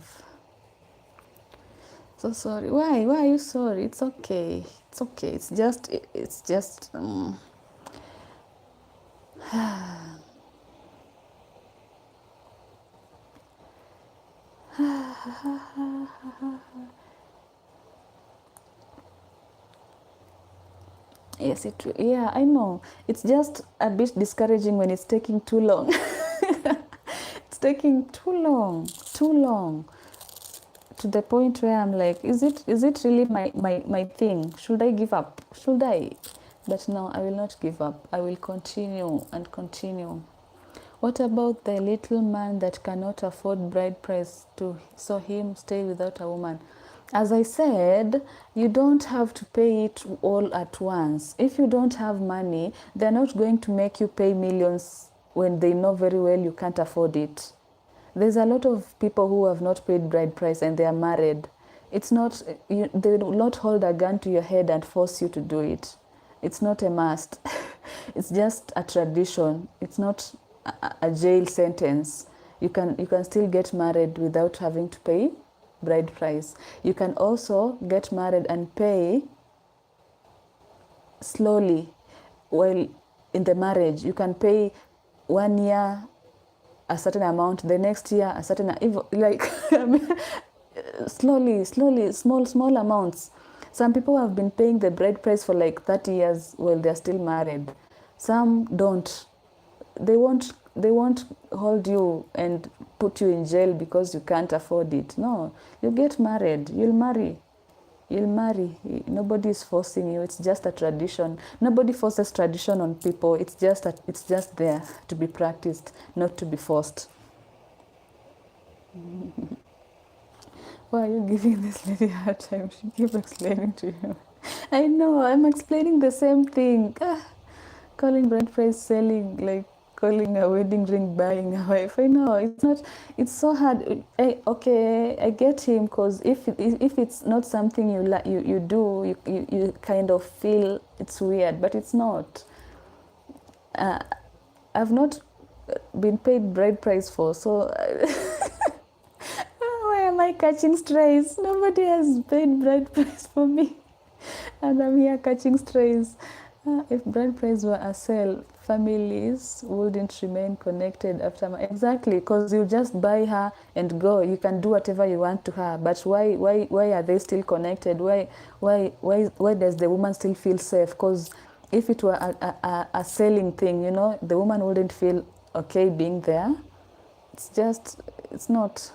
So sorry. Why are you sorry? It's okay. It's okay. It's just yes, yeah, I know. It's just a bit discouraging when it's taking too long. It's taking too long, to the point where I'm like, is it really my thing? Should I give up? Should I? But no, I will not give up. I will continue and continue. What about the little man that cannot afford bride price to so him stay without a woman? As I said, you don't have to pay it all at once. If you don't have money, they're not going to make you pay millions when they know very well you can't afford it. There's a lot of people who have not paid bride price and they are married. It's not, they will not hold a gun to your head and force you to do it. It's not a must. It's just a tradition. It's not a jail sentence. You can still get married without having to pay bride price. You can also get married and pay slowly while in the marriage. You can pay 1 year a certain amount, the next year a certain, like slowly, small amounts. Some people have been paying the bride price for like 30 years while they're still married. Some don't. They won't hold you and put you in jail because you can't afford it. No, you get married, you'll marry. Nobody is forcing you. It's just a tradition. Nobody forces tradition on people. It's just there to be practiced, not to be forced. Why are you giving this lady a hard time? She keeps explaining to you. I know, I'm explaining the same thing. Calling bride price selling, like calling a wedding ring buying a wife. I know, it's so hard. I get him, because if it's not something you do, you kind of feel it's weird, but it's not. I've not been paid bride price for, so why am I catching strays? Nobody has paid bride price for me, and I'm here catching strays. If bride price were a sale, families wouldn't remain connected after exactly, because you just buy her and go. You can do whatever you want to her, but why are they still connected? Why does the woman still feel safe? Because if it were a selling thing, the woman wouldn't feel okay being there. It's not.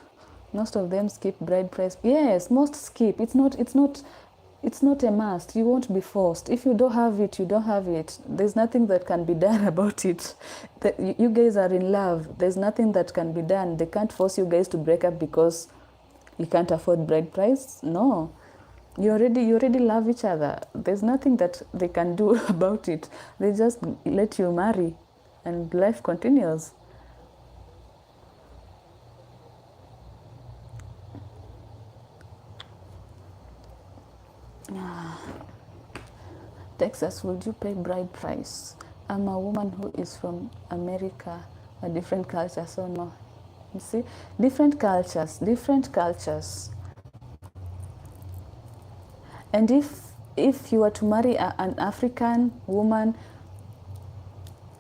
Most of them skip bride price. Yes, most skip. It's not a must. You won't be forced. If you don't have it, you don't have it. There's nothing that can be done about it. You guys are in love. There's nothing that can be done. They can't force you guys to break up because you can't afford bride price. No. You already love each other. There's nothing that they can do about it. They just let you marry and life continues. Texas, would you pay bride price? I'm a woman who is from America, a different culture, so no. You see, different cultures. And if you were to marry an African woman,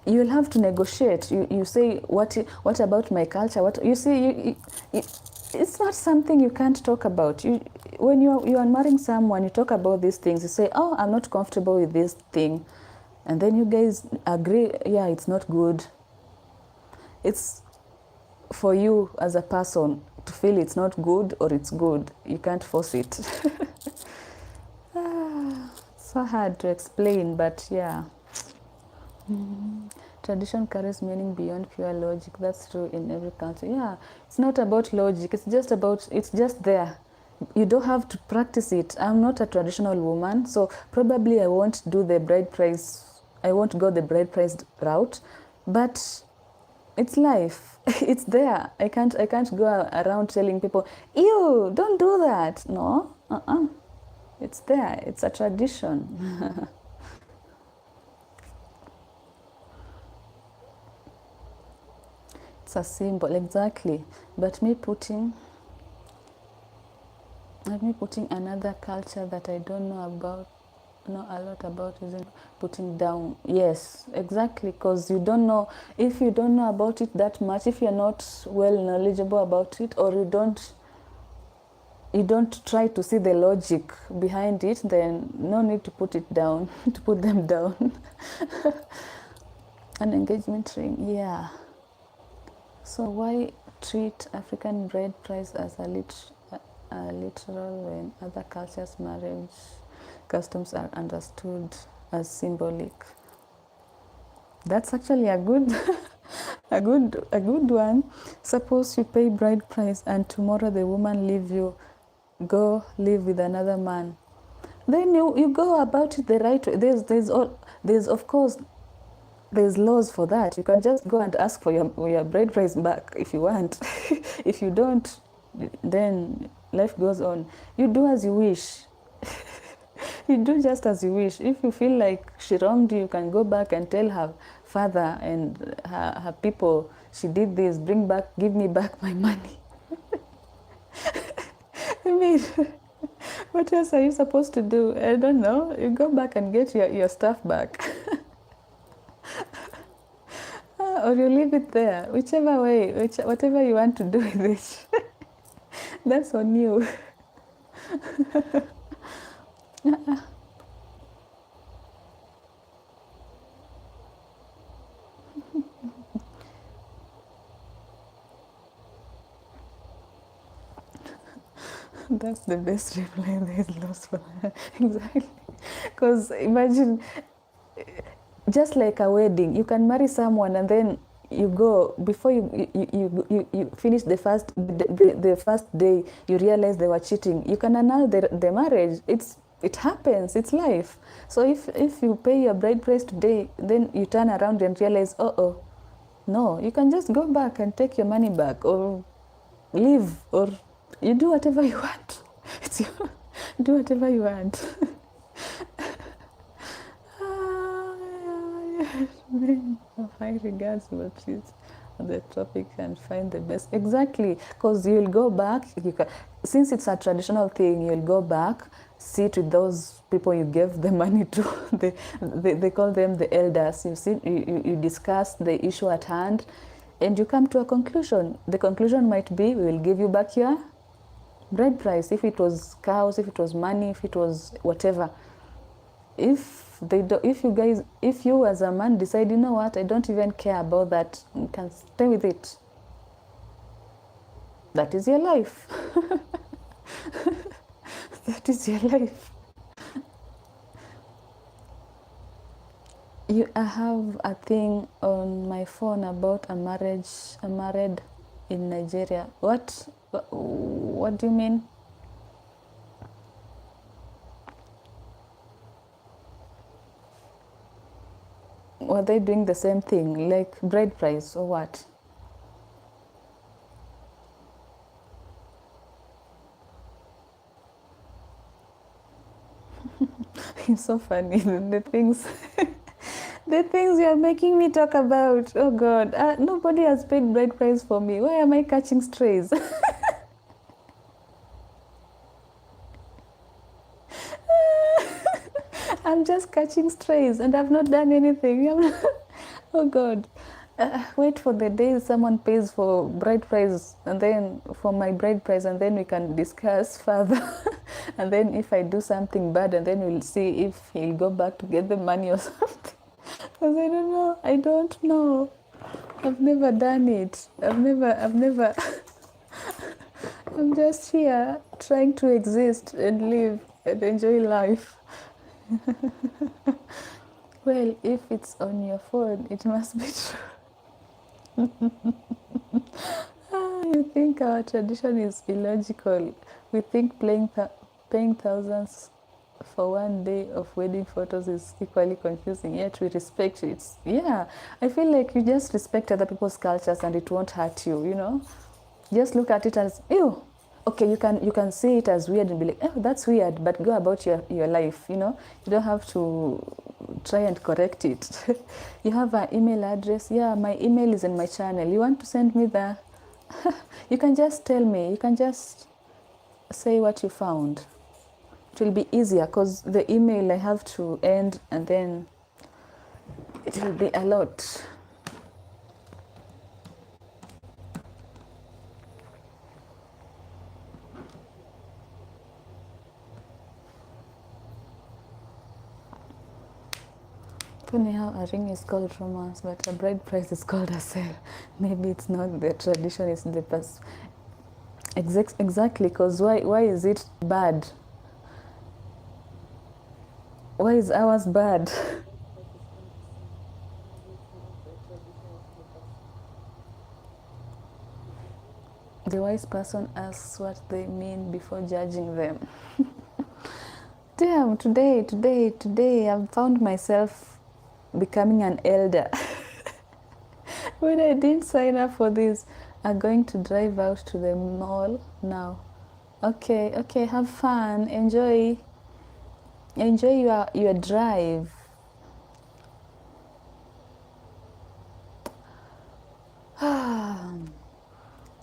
you will have to negotiate. You say, what about my culture? What you see, it's not something you can't talk about. When you are marrying someone, you talk about these things. You say, oh, I'm not comfortable with this thing, and then you guys agree, yeah, it's not good. It's for you as a person to feel it's not good or it's good. You can't force it. So hard to explain, but yeah. Tradition carries meaning beyond pure logic. That's true in every culture. Yeah, it's not about logic. It's just there. You don't have to practice it. I'm not a traditional woman, so probably I won't do the bride price. I won't go the bride price route, but it's life. It's there. I can't go around telling people, "Ew, don't do that." No, it's there. It's a tradition. It's a symbol, exactly. But me putting another culture that I don't know a lot about, isn't putting down. Yes, exactly, because you don't know. If you don't know about it that much, if you're not well knowledgeable about it, or you don't try to see the logic behind it, then no need to put it down, to put them down. An engagement ring, yeah. So why treat African bride price as a literal when other cultures' marriage customs are understood as symbolic? That's actually a good a good one. Suppose you pay bride price and tomorrow the woman leave you, go live with another man. Then you go about it the right way. There's of course there's laws for that. You can just go and ask for your bride price back if you want. If you don't, then life goes on. You do as you wish. You do just as you wish. If you feel like she wronged you, you can go back and tell her father and her people, she did this, give me back my money. I mean, what else are you supposed to do? I don't know. You go back and get your stuff back. Or you leave it there, whichever way, whatever you want to do with it. That's on you. That's the best reply. There's loss for that. Exactly. Because imagine, just like a wedding, you can marry someone and then you go before you finish the first day, you realize they were cheating. You can annul the marriage. It happens. It's life. So if you pay your bride price today, then you turn around and realize, no, you can just go back and take your money back, or leave, or you do whatever you want. It's your, do whatever you want. High regards, but please on the topic and find the best. Exactly, because you'll go back. Since it's a traditional thing, you'll go back, sit with those people you gave the money to. They call them the elders. You discuss the issue at hand, and you come to a conclusion. The conclusion might be, we will give you back your bride price. If it was cows, if it was money, if it was whatever. If you as a man decide, you know what, I don't even care about that, you can stay with it. That is your life. That is your life. I have a thing on my phone about a married in Nigeria. What do you mean? Were they doing the same thing, like bride price or what? It's so funny, the things the things you're making me talk about. Oh God, nobody has paid bride price for me. Why am I catching strays? I'm just catching strays and I've not done anything. Oh God. Wait for the day someone pays for bride price, and then for my bride price, and then we can discuss further. And then if I do something bad, and then we'll see if he'll go back to get the money or something. Because I don't know. I've never done it. I've never. I'm just here trying to exist and live and enjoy life. Well, if it's on your phone, it must be true. You think our tradition is illogical. We think paying thousands for one day of wedding photos is equally confusing, yet we respect it. Yeah, I feel like you just respect other people's cultures and it won't hurt you, you know? Just look at it as, ew. Okay, you can see it as weird and be like, oh, that's weird, but go about your life, you know? You don't have to try and correct it. You have an email address. Yeah, my email is in my channel. You want to send me the... You can just tell me. You can just say what you found. It will be easier because the email I have to end and then it will be a lot. Funny how a ring is called romance, but a bride price is called a sale. Maybe it's not the tradition, it's the past. Exactly, because why is it bad? Why is ours bad? The wise person asks what they mean before judging them. Damn, today I've found myself becoming an elder. When I didn't sign up for this, I'm going to drive out to the mall now. Okay, have fun. Enjoy your drive.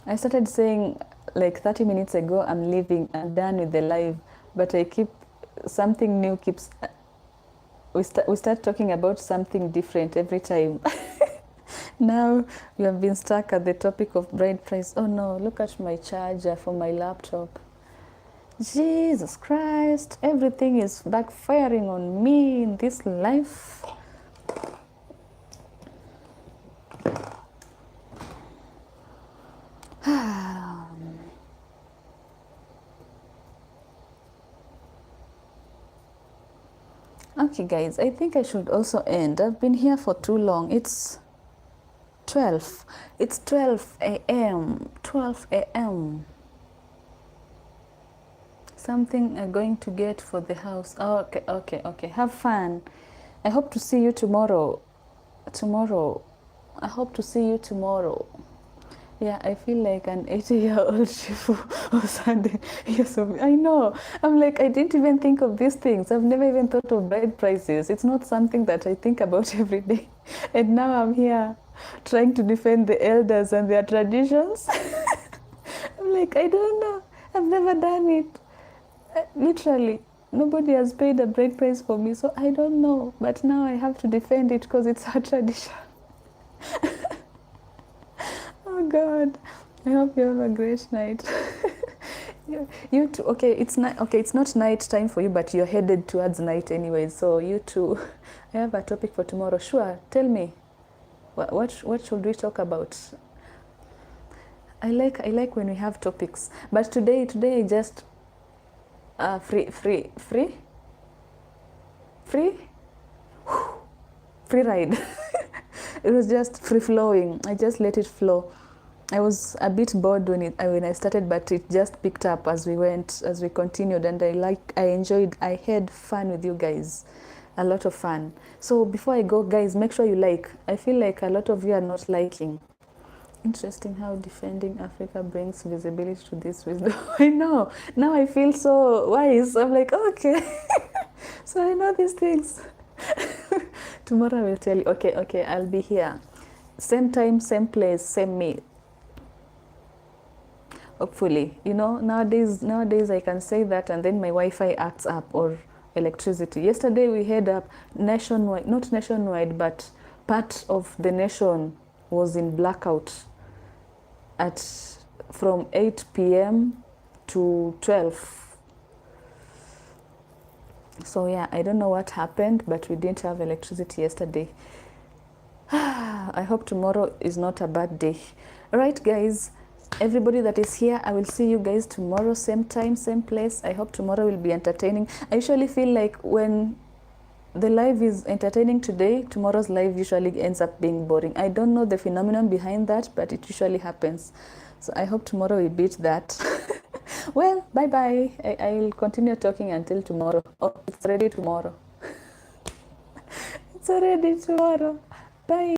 I started saying like 30 minutes ago, I'm leaving, I'm done with the live, but I keep something new keeps. We start talking about something different every time. Now we have been stuck at the topic of bride price. Oh no, look at my charger for my laptop. Jesus Christ, everything is backfiring on me in this life. Okay guys, I think I should also end. I've been here for too long. It's 12. It's 12 a.m. 12 a.m. Something I'm going to get for the house. Oh, okay. Have fun. I hope to see you tomorrow. I hope to see you tomorrow. Yeah, I feel like an 80-year-old shifu or something. Yes, I know. I'm like, I didn't even think of these things. I've never even thought of bride prices. It's not something that I think about every day. And now I'm here trying to defend the elders and their traditions. I'm like, I don't know. I've never done it. Literally, nobody has paid a bride price for me, so I don't know. But now I have to defend it because it's our tradition. Oh God, I hope you have a great night. You too. Okay, it's not night time for you, but you're headed towards night anyway. So you too. I have a topic for tomorrow. Sure, tell me. What should we talk about? I like when we have topics. But today just free ride. It was just free flowing. I just let it flow. I was a bit bored when I started, but it just picked up as we continued, and I enjoyed. I had fun with you guys, a lot of fun. So before I go, guys, make sure you like. I feel like a lot of you are not liking. Interesting how defending Africa brings visibility to this wisdom. I know. Now I feel so wise. I'm like, okay. So I know these things. Tomorrow I will tell you. Okay, I'll be here. Same time, same place, same me. Hopefully. You know, nowadays I can say that and then my Wi-Fi acts up, or electricity. Yesterday we had up nationwide, not nationwide, but part of the nation was in blackout from 8 p.m. to 12. So yeah, I don't know what happened, but we didn't have electricity yesterday. I hope tomorrow is not a bad day. Alright guys, everybody that is here, I will see you guys tomorrow, same time, same place. I hope tomorrow will be entertaining. I usually feel like when the live is entertaining today, tomorrow's live usually ends up being boring. I don't know the phenomenon behind that, but it usually happens. So I hope tomorrow will beat that. Well, bye bye. I will continue talking until tomorrow. Oh, it's already tomorrow. It's already tomorrow. Bye.